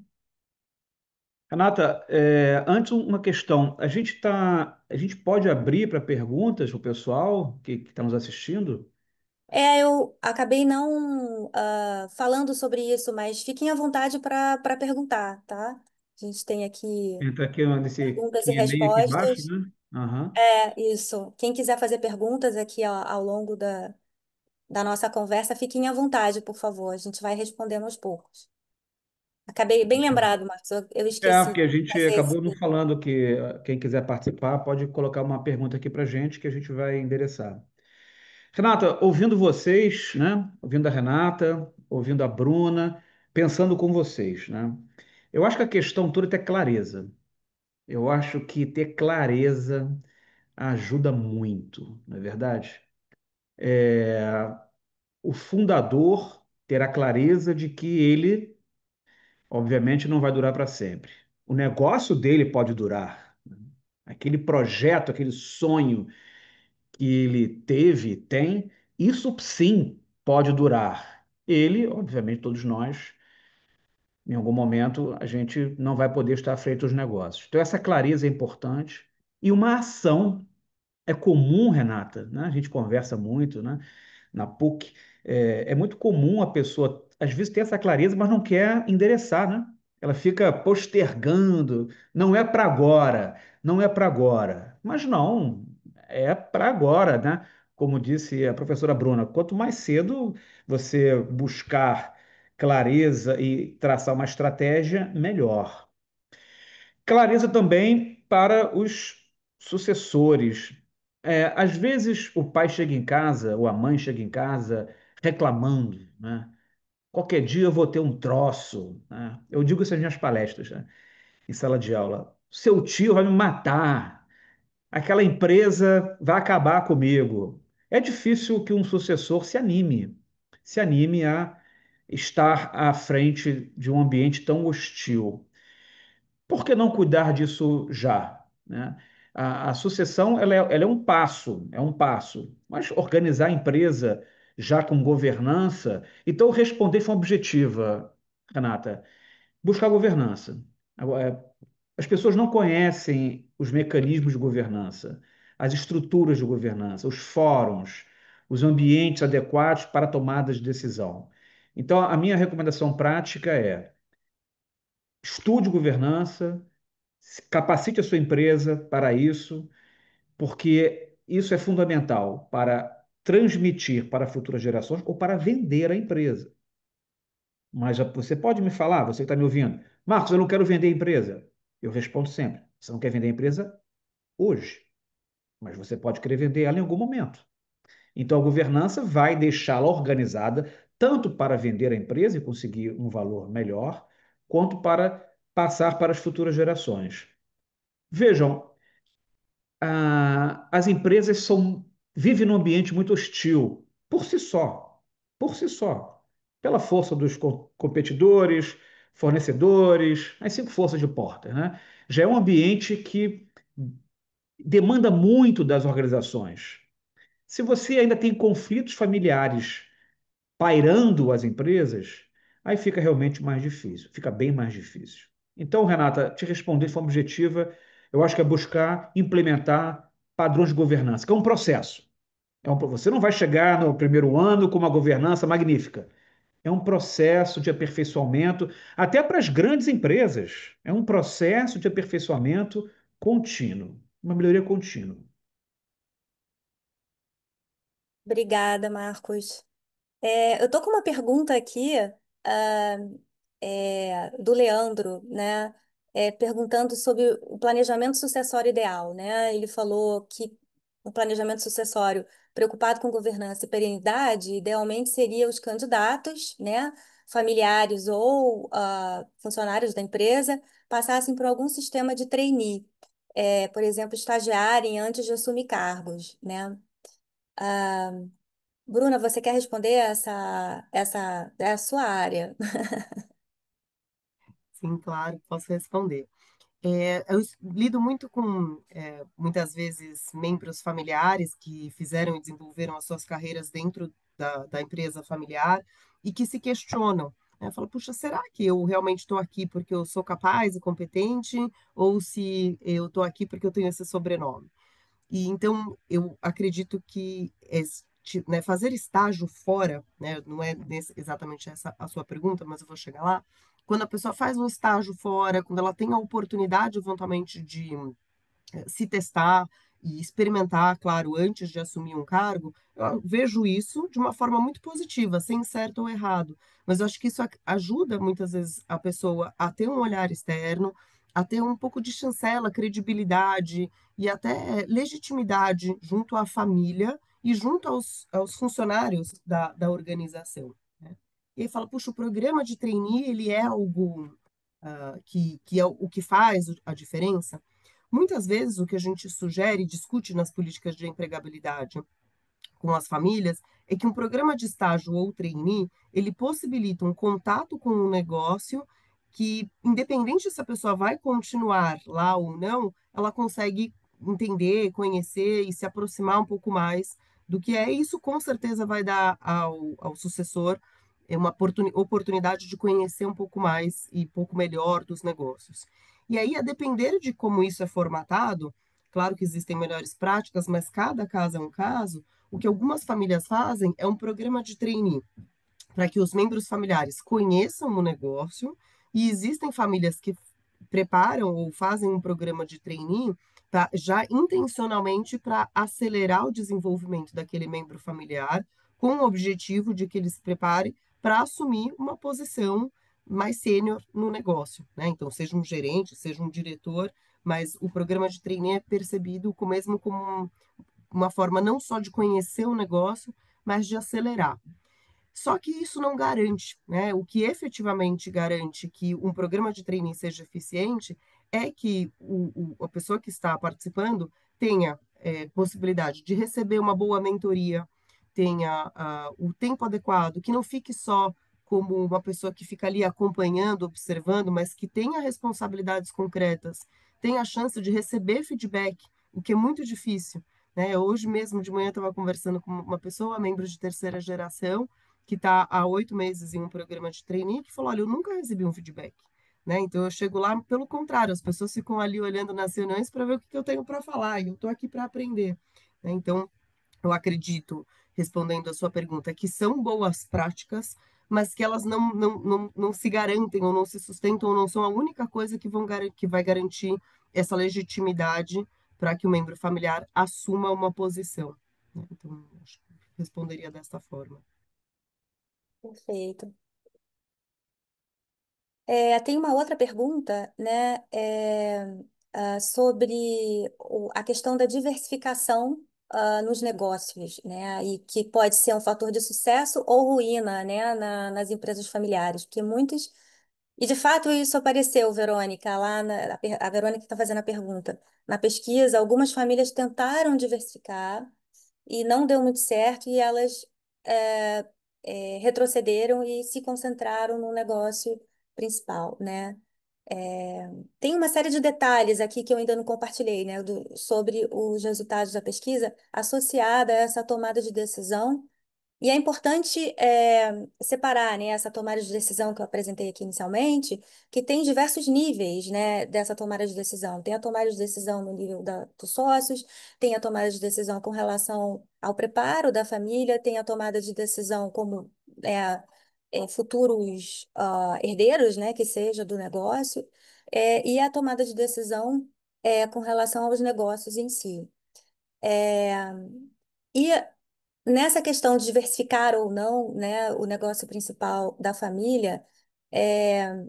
Renata, antes uma questão. A gente pode abrir para perguntas para o pessoal que está nos assistindo? Eu acabei não falando sobre isso, mas fiquem à vontade para perguntar, tá? A gente tem aqui Entra aqui nesse perguntas e Q&A aqui embaixo, respostas. né? Aham. Isso. Quem quiser fazer perguntas aqui ao longo da nossa conversa, fiquem à vontade, por favor. A gente vai respondendo aos poucos. Acabei bem lembrado, Marcos. Eu esqueci Porque de a gente fazer esse. acabou não falando que quem quiser participar pode colocar uma pergunta aqui para a gente que a gente vai endereçar. Renata, ouvindo vocês, né? Ouvindo a Renata, ouvindo a Bruna, pensando com vocês, né? Eu acho que a questão toda é ter clareza. Eu acho que ter clareza ajuda muito, não é verdade? O fundador terá clareza de que ele, obviamente, não vai durar para sempre. O negócio dele pode durar. Aquele projeto, aquele sonho que ele teve, tem, isso sim pode durar. Ele, obviamente, todos nós, em algum momento, a gente não vai poder estar à frente dos negócios. Então, essa clareza é importante. E uma ação é comum, Renata, né? A gente conversa muito, né? Na PUC, é muito comum a pessoa, às vezes, ter essa clareza, mas não quer endereçar, né? Ela fica postergando, não é para agora, não é para agora. Mas não, é para agora, né? Como disse a professora Bruna, quanto mais cedo você buscar clareza e traçar uma estratégia, melhor. Clareza também para os sucessores. Às vezes o pai chega em casa, ou a mãe chega em casa reclamando, né? Qualquer dia eu vou ter um troço, né? Eu digo isso nas minhas palestras, né? em sala de aula: seu tio vai me matar, aquela empresa vai acabar comigo. É difícil que um sucessor se anime a estar à frente de um ambiente tão hostil. Por que não cuidar disso já, né? A sucessão ela é um passo, mas organizar a empresa já com governança, então responder de forma objetiva, Renata, buscar governança. Agora, as pessoas não conhecem os mecanismos de governança, as estruturas de governança, os fóruns, os ambientes adequados para tomadas de decisão. Então, a minha recomendação prática é: estude governança, capacite a sua empresa para isso, porque isso é fundamental para transmitir para futuras gerações ou para vender a empresa. Mas você pode me falar, você que está me ouvindo: Marcos, eu não quero vender a empresa. Eu respondo sempre: você não quer vender a empresa hoje, mas você pode querer vender ela em algum momento. Então, a governança vai deixá-la organizada tanto para vender a empresa e conseguir um valor melhor, quanto para passar para as futuras gerações. Vejam, as empresas vivem num ambiente muito hostil, por si só, pela força dos competidores, fornecedores, as cinco forças de Porter, né? Já é um ambiente que demanda muito das organizações. Se você ainda tem conflitos familiares pairando as empresas, aí fica realmente mais difícil, fica bem mais difícil. Então, Renata, te responder de forma objetiva, eu acho que é buscar implementar padrões de governança, que é um processo. Você não vai chegar no primeiro ano com uma governança magnífica. É um processo de aperfeiçoamento, até para as grandes empresas. É um processo de aperfeiçoamento contínuo, uma melhoria contínua. Obrigada, Marcos. Eu tô com uma pergunta aqui, ah, do Leandro, né? Perguntando sobre o planejamento sucessório ideal, né? Ele falou que o planejamento sucessório preocupado com governança e perenidade, idealmente seria os candidatos, né? Familiares ou funcionários da empresa passassem por algum sistema de trainee, por exemplo, estagiarem antes de assumir cargos, né? Bruna, você quer responder é a sua área? Sim, claro, posso responder. Eu lido muito com, muitas vezes, membros familiares que fizeram e desenvolveram as suas carreiras dentro da empresa familiar e que se questionam, né? Falam: puxa, será que eu realmente estou aqui porque eu sou capaz e competente ou se eu estou aqui porque eu tenho esse sobrenome? E então eu acredito que né, fazer estágio fora, né, não é exatamente essa a sua pergunta, mas eu vou chegar lá. Quando a pessoa faz um estágio fora, quando ela tem a oportunidade eventualmente de se testar e experimentar, claro, antes de assumir um cargo, eu vejo isso de uma forma muito positiva, sem certo ou errado. Mas eu acho que isso ajuda muitas vezes a pessoa a ter um olhar externo, a ter um pouco de chancela, credibilidade e até legitimidade junto à família e junto aos funcionários da organização, né? E aí fala: puxa, o programa de trainee, ele é algo que é o que faz a diferença. Muitas vezes o que a gente sugere e discute nas políticas de empregabilidade com as famílias é que um programa de estágio ou trainee, ele possibilita um contato com o negócio que, independente se a pessoa vai continuar lá ou não, ela consegue entender, conhecer e se aproximar um pouco mais do que é. Isso com certeza vai dar ao sucessor uma oportunidade de conhecer um pouco mais e pouco melhor dos negócios. E aí, a depender de como isso é formatado, claro que existem melhores práticas, mas cada caso é um caso. O que algumas famílias fazem é um programa de trainee para que os membros familiares conheçam o negócio, e existem famílias que preparam ou fazem um programa de trainee já intencionalmente para acelerar o desenvolvimento daquele membro familiar, com o objetivo de que ele se prepare para assumir uma posição mais sênior no negócio, né? Então, seja um gerente, seja um diretor, mas o programa de trainee é percebido mesmo como uma forma não só de conhecer o negócio, mas de acelerar. Só que isso não garante, né? O que efetivamente garante que um programa de training seja eficiente é que a pessoa que está participando tenha possibilidade de receber uma boa mentoria, tenha o tempo adequado, que não fique só como uma pessoa que fica ali acompanhando, observando, mas que tenha responsabilidades concretas, tenha a chance de receber feedback, o que é muito difícil. Né? Hoje mesmo de manhã eu estava conversando com uma pessoa, membro de terceira geração, que está há 8 meses em um programa de trainee, que falou: olha, eu nunca recebi um feedback. Né? Então eu chego lá, pelo contrário, as pessoas ficam ali olhando nas reuniões para ver o que que eu tenho para falar, e eu estou aqui para aprender. Né? Então, eu acredito, respondendo a sua pergunta, que são boas práticas, mas que elas não se garantem ou não se sustentam ou não são a única coisa que vai garantir essa legitimidade para que o membro familiar assuma uma posição. Né? Então, acho que responderia desta forma. Perfeito. Tem uma outra pergunta, né, sobre a questão da diversificação, nos negócios, né, e que pode ser um fator de sucesso ou ruína, né, nas empresas familiares, porque muitos, e de fato isso apareceu, Verônica, a Verônica está fazendo a pergunta. Na pesquisa, algumas famílias tentaram diversificar e não deu muito certo, e elas é, retrocederam e se concentraram no negócio principal, né? É, Tem uma série de detalhes aqui que eu ainda não compartilhei, né, sobre os resultados da pesquisa associada a essa tomada de decisão, e é importante separar, né, essa tomada de decisão que eu apresentei aqui inicialmente, que tem diversos níveis, né, dessa tomada de decisão. Tem a tomada de decisão no nível dos sócios, tem a tomada de decisão com relação ao preparo da família, tem a tomada de decisão como futuros herdeiros, né, que seja do negócio, e a tomada de decisão com relação aos negócios em si. É, e Nessa questão de diversificar ou não, né, o negócio principal da família, é,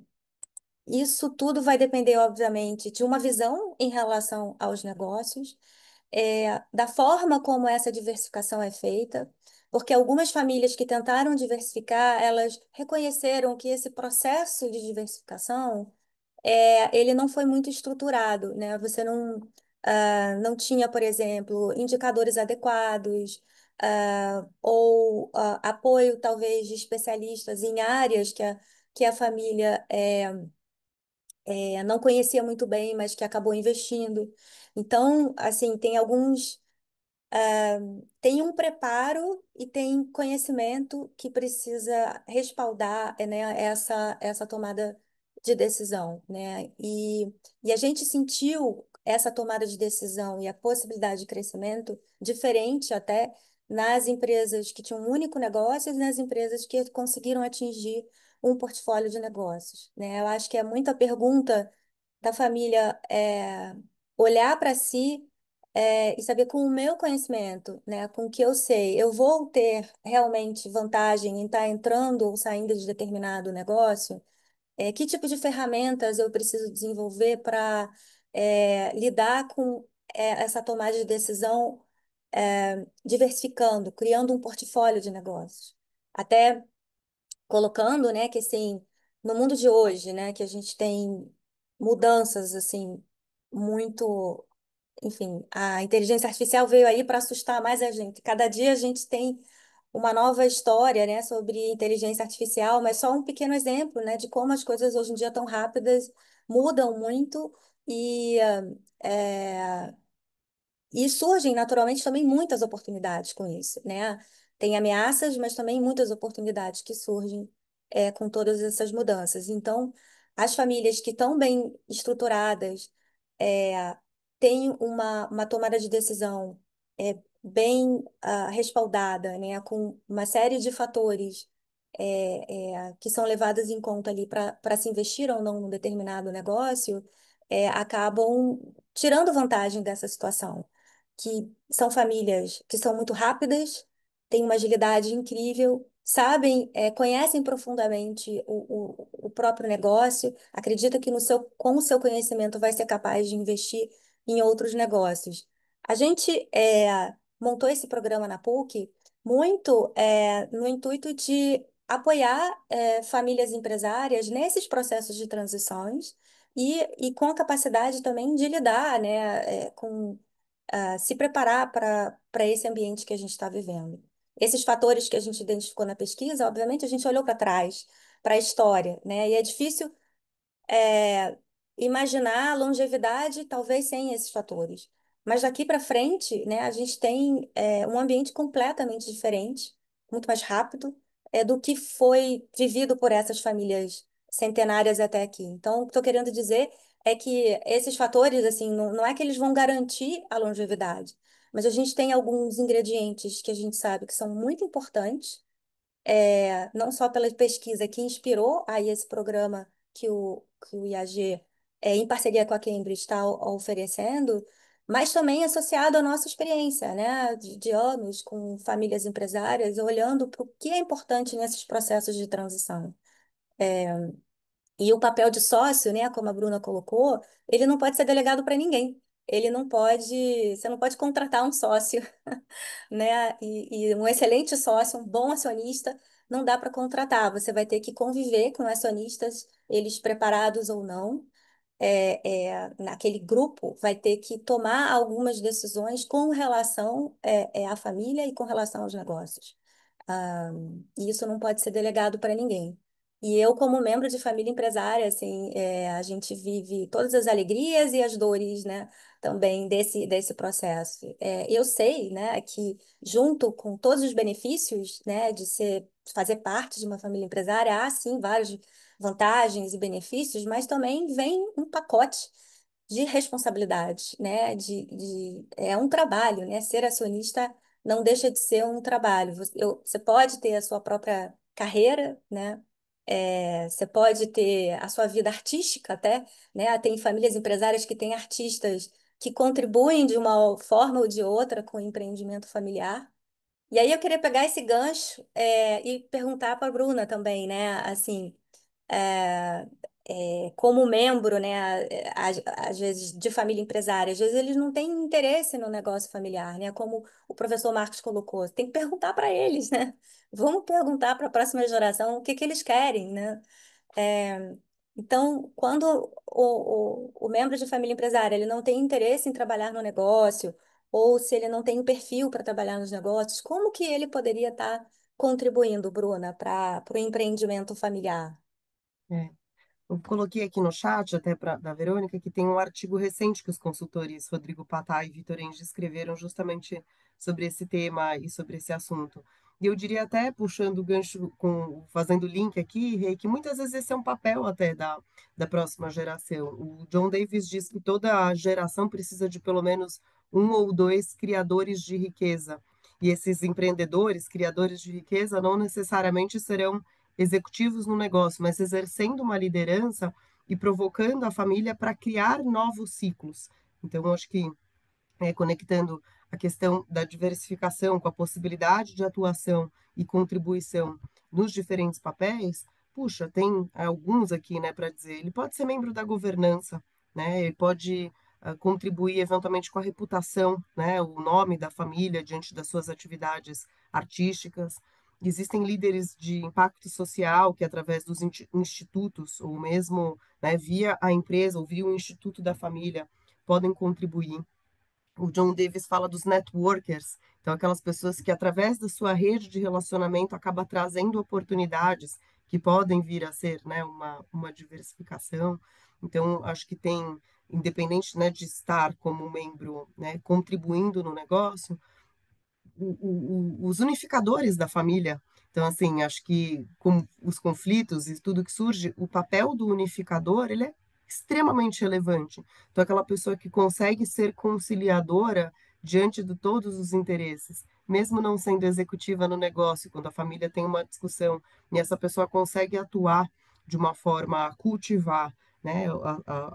isso tudo vai depender, obviamente, de uma visão em relação aos negócios, da forma como essa diversificação é feita, porque algumas famílias que tentaram diversificar, elas reconheceram que esse processo de diversificação ele não foi muito estruturado, né? Você não tinha, por exemplo, indicadores adequados, ou apoio, talvez, de especialistas em áreas que a família não conhecia muito bem, mas que acabou investindo. Então, assim, tem um preparo e tem conhecimento que precisa respaldar, né, essa tomada de decisão, né? E a gente sentiu essa tomada de decisão e a possibilidade de crescimento diferente até nas empresas que tinham um único negócio e nas empresas que conseguiram atingir um portfólio de negócios, né? Eu acho que é muita pergunta da família olhar para si e saber com o meu conhecimento, né, com o que eu sei, eu vou ter realmente vantagem em estar entrando ou saindo de determinado negócio? Que tipo de ferramentas eu preciso desenvolver para lidar com essa tomada de decisão, diversificando, criando um portfólio de negócios? Até colocando, né, que assim, no mundo de hoje, né, que a gente tem mudanças assim muito, enfim, a inteligência artificial veio aí para assustar mais a gente. Cada dia a gente tem uma nova história, né, sobre inteligência artificial, mas só um pequeno exemplo, né, de como as coisas hoje em dia tão rápidas, mudam muito e e surgem naturalmente também muitas oportunidades com isso, né? Tem ameaças, mas também muitas oportunidades que surgem com todas essas mudanças. Então, as famílias que estão bem estruturadas é, têm uma tomada de decisão bem respaldada, né? Com uma série de fatores que são levados em conta ali para se investir ou não num determinado negócio, acabam tirando vantagem dessa situação, que são famílias que são muito rápidas, têm uma agilidade incrível, sabem, conhecem profundamente o próprio negócio, acredita que com o seu conhecimento vai ser capaz de investir em outros negócios. A gente montou esse programa na PUC muito no intuito de apoiar famílias empresárias nesses processos de transições, e com a capacidade também de lidar, né, com se preparar para esse ambiente que a gente está vivendo. Esses fatores que a gente identificou na pesquisa, obviamente, a gente olhou para trás, para a história, né? E é difícil é, imaginar longevidade talvez sem esses fatores. Mas daqui para frente, né, a gente tem um ambiente completamente diferente, muito mais rápido, do que foi vivido por essas famílias centenárias até aqui. Então, o que estou querendo dizer é que esses fatores, assim, não é que eles vão garantir a longevidade, mas a gente tem alguns ingredientes que a gente sabe que são muito importantes, não só pela pesquisa que inspirou aí esse programa que o IAG, em parceria com a Cambridge, está oferecendo, mas também associado à nossa experiência, né, de anos com famílias empresárias, olhando para o que é importante nesses processos de transição. E o papel de sócio, né, como a Bruna colocou, ele não pode ser delegado para ninguém. Ele não pode, você não pode contratar um sócio, né? E um excelente sócio, um bom acionista, não dá para contratar. Você vai ter que conviver com acionistas, eles preparados ou não. Naquele grupo, vai ter que tomar algumas decisões com relação à família e com relação aos negócios. Ah, e isso não pode ser delegado para ninguém. E eu, como membro de família empresária, assim, a gente vive todas as alegrias e as dores, né, também desse processo. Eu sei, né, que junto com todos os benefícios, né, fazer parte de uma família empresária, há sim várias vantagens e benefícios, mas também vem um pacote de responsabilidade, né, é um trabalho, né, ser acionista não deixa de ser um trabalho. Você pode ter a sua própria carreira, né? Você pode ter a sua vida artística até, né? Tem famílias empresárias que têm artistas que contribuem de uma forma ou de outra com o empreendimento familiar. E aí eu queria pegar esse gancho, e perguntar para a Bruna também, né? Assim, é, como membro, né, às vezes de família empresária, às vezes eles não têm interesse no negócio familiar, né, como o professor Marcos colocou. Tem que perguntar para eles, né? Vamos perguntar para a próxima geração o que que eles querem, né? É, então, quando o membro de família empresária ele não tem interesse em trabalhar no negócio, ou se ele não tem o perfil para trabalhar nos negócios, como que ele poderia estar contribuindo, Bruna, para o empreendimento familiar? É. Eu coloquei aqui no chat, até da Verônica, que tem um artigo recente que os consultores Rodrigo Patá e Vitor Enge escreveram justamente sobre esse tema e sobre esse assunto. E eu diria até, puxando o gancho, fazendo link aqui, Rei, que muitas vezes esse é um papel até da próxima geração. O John Davis diz que toda geração precisa de pelo menos um ou dois criadores de riqueza. E esses empreendedores, criadores de riqueza, não necessariamente serão executivos no negócio, mas exercendo uma liderança e provocando a família para criar novos ciclos. Então, acho que conectando a questão da diversificação com a possibilidade de atuação e contribuição nos diferentes papéis, puxa, tem alguns aqui, né, para dizer, ele pode ser membro da governança, né, ele pode contribuir eventualmente com a reputação, né, o nome da família diante das suas atividades artísticas. Existem líderes de impacto social que, através dos institutos, ou mesmo né, via a empresa ou via o Instituto da Família, podem contribuir. O John Davis fala dos networkers, então aquelas pessoas que através da sua rede de relacionamento acaba trazendo oportunidades que podem vir a ser, né, uma diversificação. Então acho que tem, independente, né, de estar como membro, né, contribuindo no negócio, os unificadores da família. Então, assim, acho que com os conflitos e tudo que surge, o papel do unificador, ele é extremamente relevante. Então, aquela pessoa que consegue ser conciliadora diante de todos os interesses, mesmo não sendo executiva no negócio, quando a família tem uma discussão e essa pessoa consegue atuar de uma forma a cultivar, né,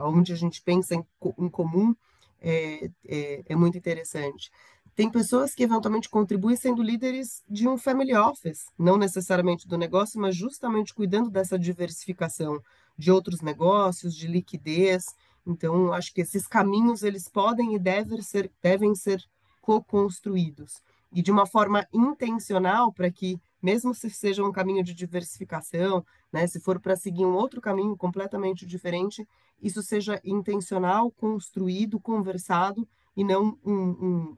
onde a gente pensa em comum, é muito interessante. Tem pessoas que eventualmente contribuem sendo líderes de um family office, não necessariamente do negócio, mas justamente cuidando dessa diversificação de outros negócios, de liquidez. Então, acho que esses caminhos eles podem e devem ser co-construídos e de uma forma intencional para que mesmo se seja um caminho de diversificação, né, se for para seguir um outro caminho completamente diferente, isso seja intencional, construído, conversado e não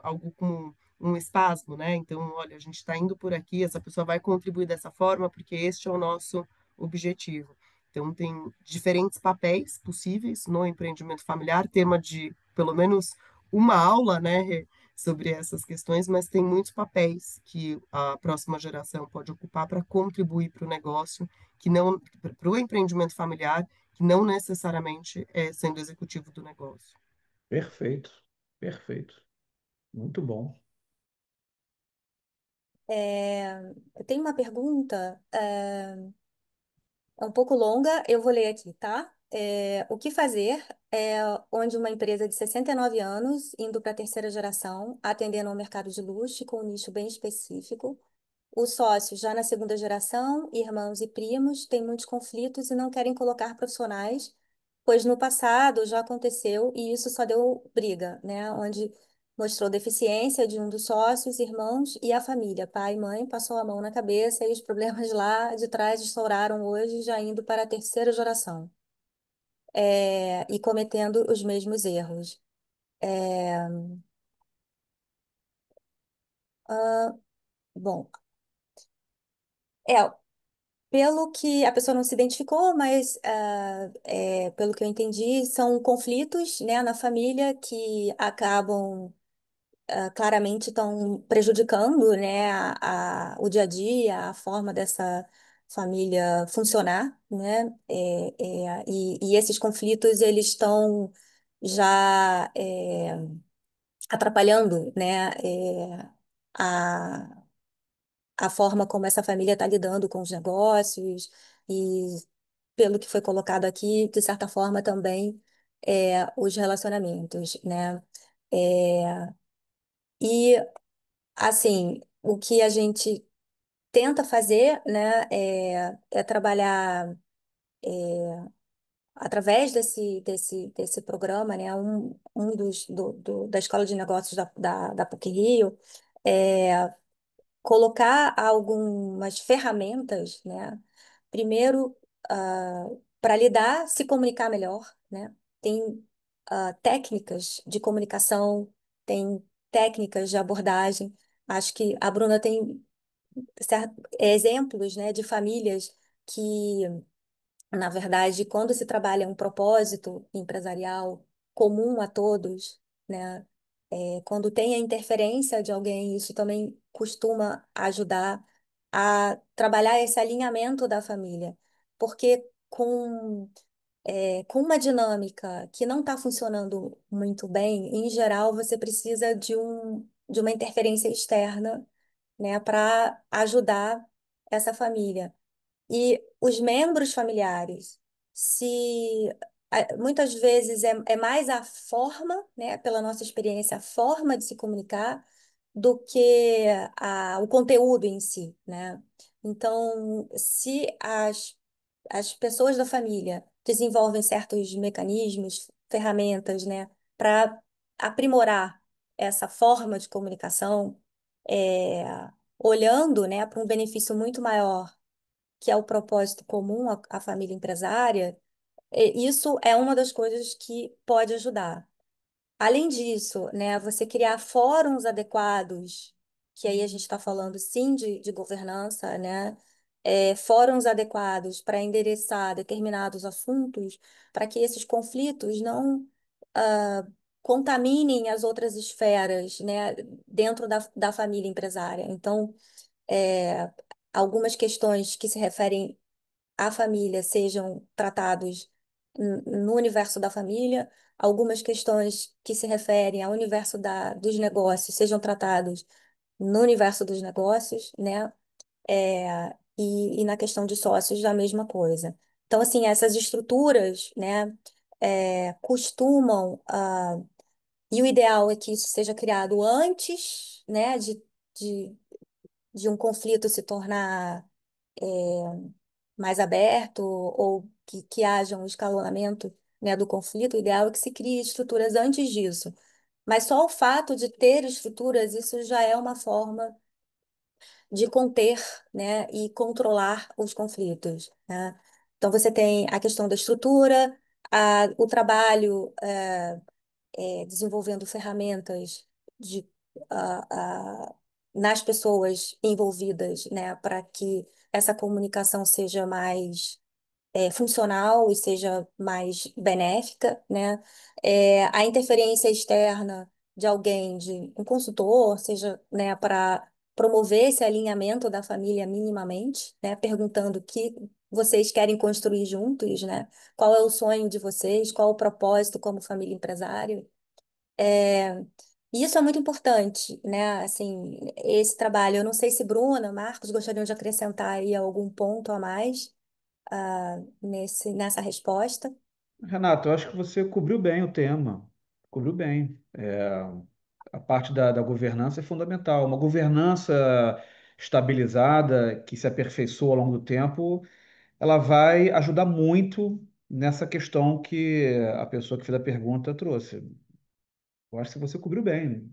algo como um espasmo, né? Então, olha, a gente está indo por aqui, essa pessoa vai contribuir dessa forma porque este é o nosso objetivo. Então, tem diferentes papéis possíveis no empreendimento familiar, tema de pelo menos uma aula, né, sobre essas questões, mas tem muitos papéis que a próxima geração pode ocupar para contribuir para o negócio, que não, para o empreendimento familiar, que não necessariamente é sendo executivo do negócio. Perfeito, perfeito. Muito bom. Eu tenho uma pergunta, é um pouco longa, eu vou ler aqui, tá? O que fazer onde uma empresa de 69 anos, indo para a terceira geração, atendendo ao mercado de luxo com um nicho bem específico, os sócios, já na segunda geração, irmãos e primos, têm muitos conflitos e não querem colocar profissionais, pois no passado já aconteceu e isso só deu briga, né? Onde mostrou deficiência de um dos sócios, irmãos e a família, pai e mãe, passou a mão na cabeça e os problemas lá de trás estouraram hoje, já indo para a terceira geração, e cometendo os mesmos erros. É, ah, bom, é, pelo que a pessoa não se identificou, mas pelo que eu entendi, são conflitos, né, na família que acabam claramente estão prejudicando, né, o dia a dia, a forma dessa família funcionar, né, e esses conflitos eles estão já atrapalhando, né, a a forma como essa família está lidando com os negócios e, pelo que foi colocado aqui, de certa forma também os relacionamentos, né? É, e, assim, o que a gente tenta fazer, né, é trabalhar através desse programa, né, um da Escola de Negócios da PUC-Rio, é, colocar algumas ferramentas, né? Primeiro, para lidar, se comunicar melhor, né? Tem técnicas de comunicação, tem técnicas de abordagem. Acho que a Bruna tem exemplos, né, de famílias que, na verdade, quando se trabalha um propósito empresarial comum a todos, né? Quando tem a interferência de alguém, isso também costuma ajudar a trabalhar esse alinhamento da família. Porque com uma dinâmica que não está funcionando muito bem, em geral, você precisa de uma interferência externa, né, para ajudar essa família. E os membros familiares, se muitas vezes é mais a forma, né, pela nossa experiência, a forma de se comunicar do que o conteúdo em si, né? Então, se as pessoas da família desenvolvem certos mecanismos, ferramentas, né, para aprimorar essa forma de comunicação, é, olhando, né, para um benefício muito maior que é o propósito comum à família empresária, isso é uma das coisas que pode ajudar. Além disso, né, você criar fóruns adequados, que aí a gente está falando sim de governança, né, fóruns adequados para endereçar determinados assuntos, para que esses conflitos não ah, contaminem as outras esferas, né, dentro da família empresária. Então, é, algumas questões que se referem à família sejam tratados no universo da família, algumas questões que se referem ao universo dos negócios sejam tratados no universo dos negócios, né? E na questão de sócios, a mesma coisa. Então, assim, essas estruturas, né, costumam, e o ideal é que isso seja criado antes, né, de, de um conflito se tornar mais aberto ou que haja um escalonamento, né, do conflito, o ideal é que se crie estruturas antes disso. Mas só o fato de ter estruturas, isso já é uma forma de conter, né, e controlar os conflitos, né? Então, você tem a questão da estrutura, o trabalho desenvolvendo ferramentas de, ah, ah, nas pessoas envolvidas, né, para que essa comunicação seja mais funcional e seja mais benéfica, né? A interferência externa de alguém, de um consultor, seja, né, para promover esse alinhamento da família minimamente, né? Perguntando o que vocês querem construir juntos, né? Qual é o sonho de vocês? Qual o propósito como família empresária? É, e isso é muito importante, né? Assim, esse trabalho, eu não sei se Bruna, Marcos gostariam de acrescentar aí algum ponto a mais nessa resposta. Renato, eu acho que você cobriu bem o tema, cobriu bem. A parte da governança é fundamental. Uma governança estabilizada, que se aperfeiçoa ao longo do tempo, ela vai ajudar muito nessa questão que a pessoa que fez a pergunta trouxe. Eu acho que você cobriu bem.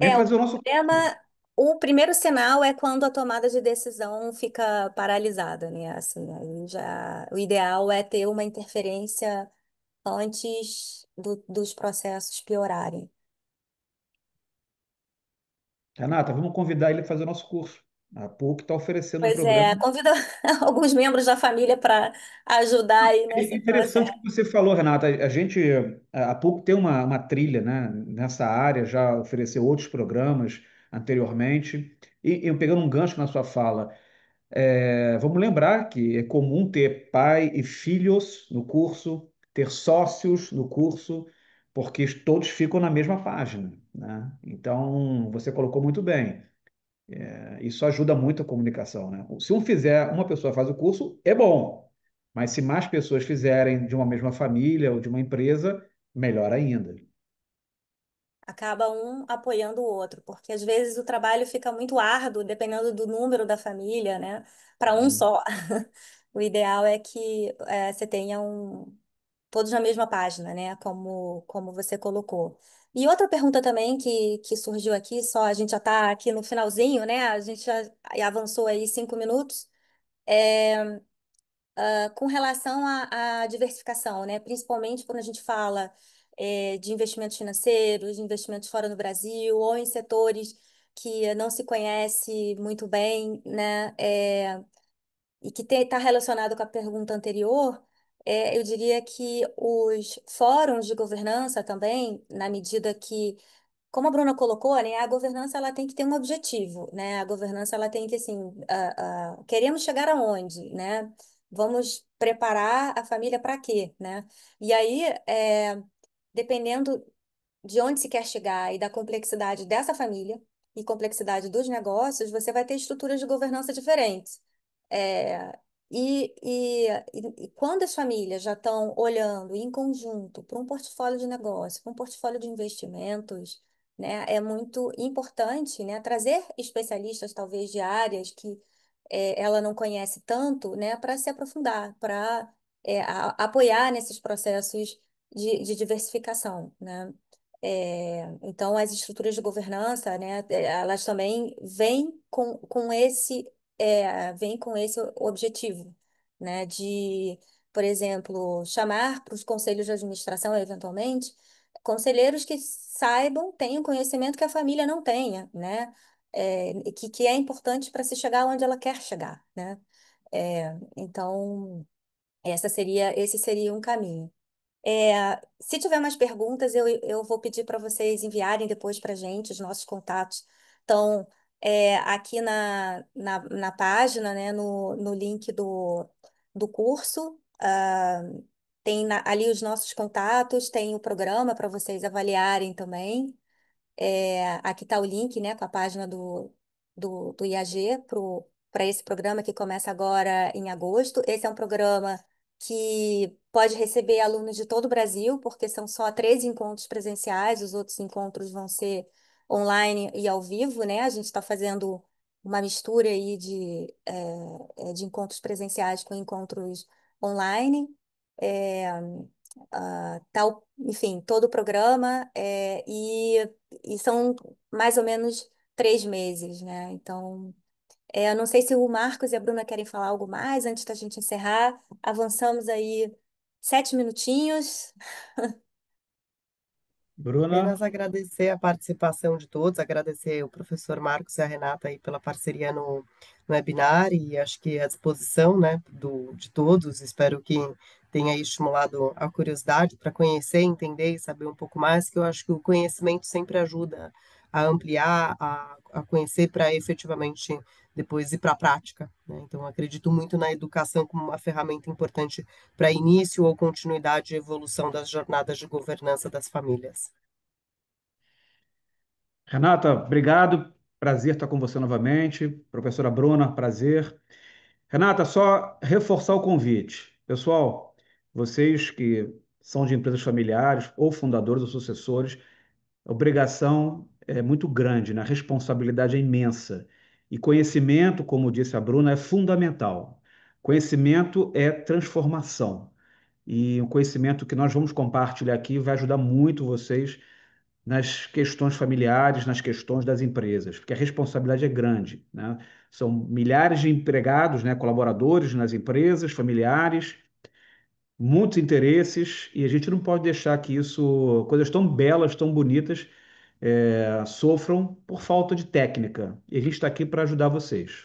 Vem O fazer o nosso curso. problema, o primeiro sinal é quando a tomada de decisão fica paralisada, né? Assim, aí já, o ideal é ter uma interferência antes dos processos piorarem. Renata, vamos convidar ele para fazer o nosso curso. A PUC está oferecendo um Pois programa. é, convido alguns membros da família para ajudar aí É nesse interessante o processo. que você falou, Renata. A PUC tem uma trilha, né, nessa área, já ofereceu outros programas anteriormente. E eu pegando um gancho na sua fala, vamos lembrar que é comum ter pai e filhos no curso, ter sócios no curso, porque todos ficam na mesma página, né? Então, você colocou muito bem. Isso ajuda muito a comunicação, né? Se uma pessoa faz o curso, é bom. Mas se mais pessoas fizerem de uma mesma família ou de uma empresa, melhor ainda. Acaba um apoiando o outro, porque às vezes o trabalho fica muito árduo, dependendo do número da família, né? Para um Uhum. só. O ideal é que você tenha todos na mesma página, né? Como você colocou. E outra pergunta também que surgiu aqui, só a gente já está aqui no finalzinho, né? A gente já avançou aí 5 minutos. É, com relação à diversificação, né? Principalmente quando a gente fala de investimentos financeiros, de investimentos fora do Brasil, ou em setores que não se conhece muito bem, né? E que está relacionado com a pergunta anterior, eu diria que os fóruns de governança também, na medida que como a Bruna colocou, né, a governança ela tem que ter um objetivo, né? A governança ela tem que assim, queremos chegar aonde, né? Vamos preparar a família para quê, né? E aí, dependendo de onde se quer chegar e da complexidade dessa família e complexidade dos negócios, você vai ter estruturas de governança diferentes. É, e quando as famílias já estão olhando em conjunto para um portfólio de negócio, para um portfólio de investimentos, né, é muito importante, né, trazer especialistas, talvez, de áreas que ela não conhece tanto, né, para se aprofundar, para apoiar nesses processos de diversificação, né? Então, as estruturas de governança, né, elas também vêm com esse objetivo, né, de, por exemplo, chamar para os conselhos de administração, eventualmente, conselheiros que saibam, tenham conhecimento que a família não tenha, né, que é importante para se chegar onde ela quer chegar, né. Então, esse seria um caminho. Se tiver mais perguntas, eu vou pedir para vocês enviarem depois para a gente os nossos contatos. Então, aqui na página, né, no link do curso, tem ali os nossos contatos, tem o programa para vocês avaliarem também. Aqui está o link, né, com a página do IAG para esse programa que começa agora em agosto. Esse é um programa que pode receber alunos de todo o Brasil, porque são só 13 encontros presenciais, os outros encontros vão ser online e ao vivo, né? A gente está fazendo uma mistura aí de encontros presenciais com encontros online. É, tal, enfim, todo o programa, e são mais ou menos 3 meses, né? Então, eu não sei se o Marcos e a Bruna querem falar algo mais antes da gente encerrar. Avançamos aí 7 minutinhos. Bruna, Apenas agradecer a participação de todos, agradecer o professor Marcos e a Renata aí pela parceria no webinar e acho que a disposição, né, de todos. Espero que tenha aí estimulado a curiosidade para conhecer, entender e saber um pouco mais, que eu acho que o conhecimento sempre ajuda a ampliar, a conhecer para efetivamente depois ir para a prática, né? Então, acredito muito na educação como uma ferramenta importante para início ou continuidade e evolução das jornadas de governança das famílias. Renata, obrigado. Prazer estar com você novamente. Professora Bruna, prazer. Renata, só reforçar o convite. Pessoal, vocês que são de empresas familiares, ou fundadores ou sucessores, a obrigação é muito grande, né? A responsabilidade é imensa. E conhecimento, como disse a Bruna, é fundamental. Conhecimento é transformação. E o conhecimento que nós vamos compartilhar aqui vai ajudar muito vocês nas questões familiares, nas questões das empresas, porque a responsabilidade é grande, né? São milhares de empregados, né, colaboradores nas empresas, familiares, muitos interesses, e a gente não pode deixar que isso, coisas tão belas, tão bonitas, sofram por falta de técnica. E a gente está aqui para ajudar vocês.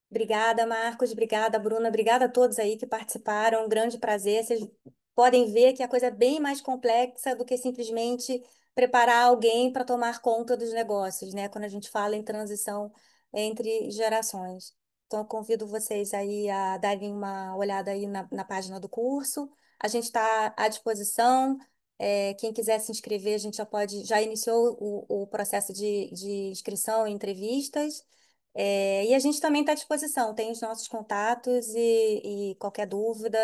Obrigada, Marcos. Obrigada, Bruna. Obrigada a todos aí que participaram. Um grande prazer. Vocês podem ver que a coisa é bem mais complexa do que simplesmente preparar alguém para tomar conta dos negócios, né? Quando a gente fala em transição entre gerações. Então, eu convido vocês aí a darem uma olhada aí na página do curso. A gente está à disposição. Quem quiser se inscrever, a gente já iniciou o processo de inscrição e entrevistas. E a gente também está à disposição, tem os nossos contatos e qualquer dúvida,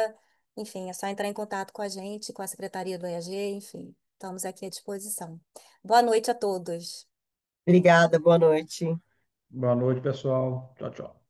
enfim, é só entrar em contato com a gente, com a Secretaria do EAG, enfim, estamos aqui à disposição. Boa noite a todos. Obrigada, boa noite. Boa noite, pessoal. Tchau, tchau.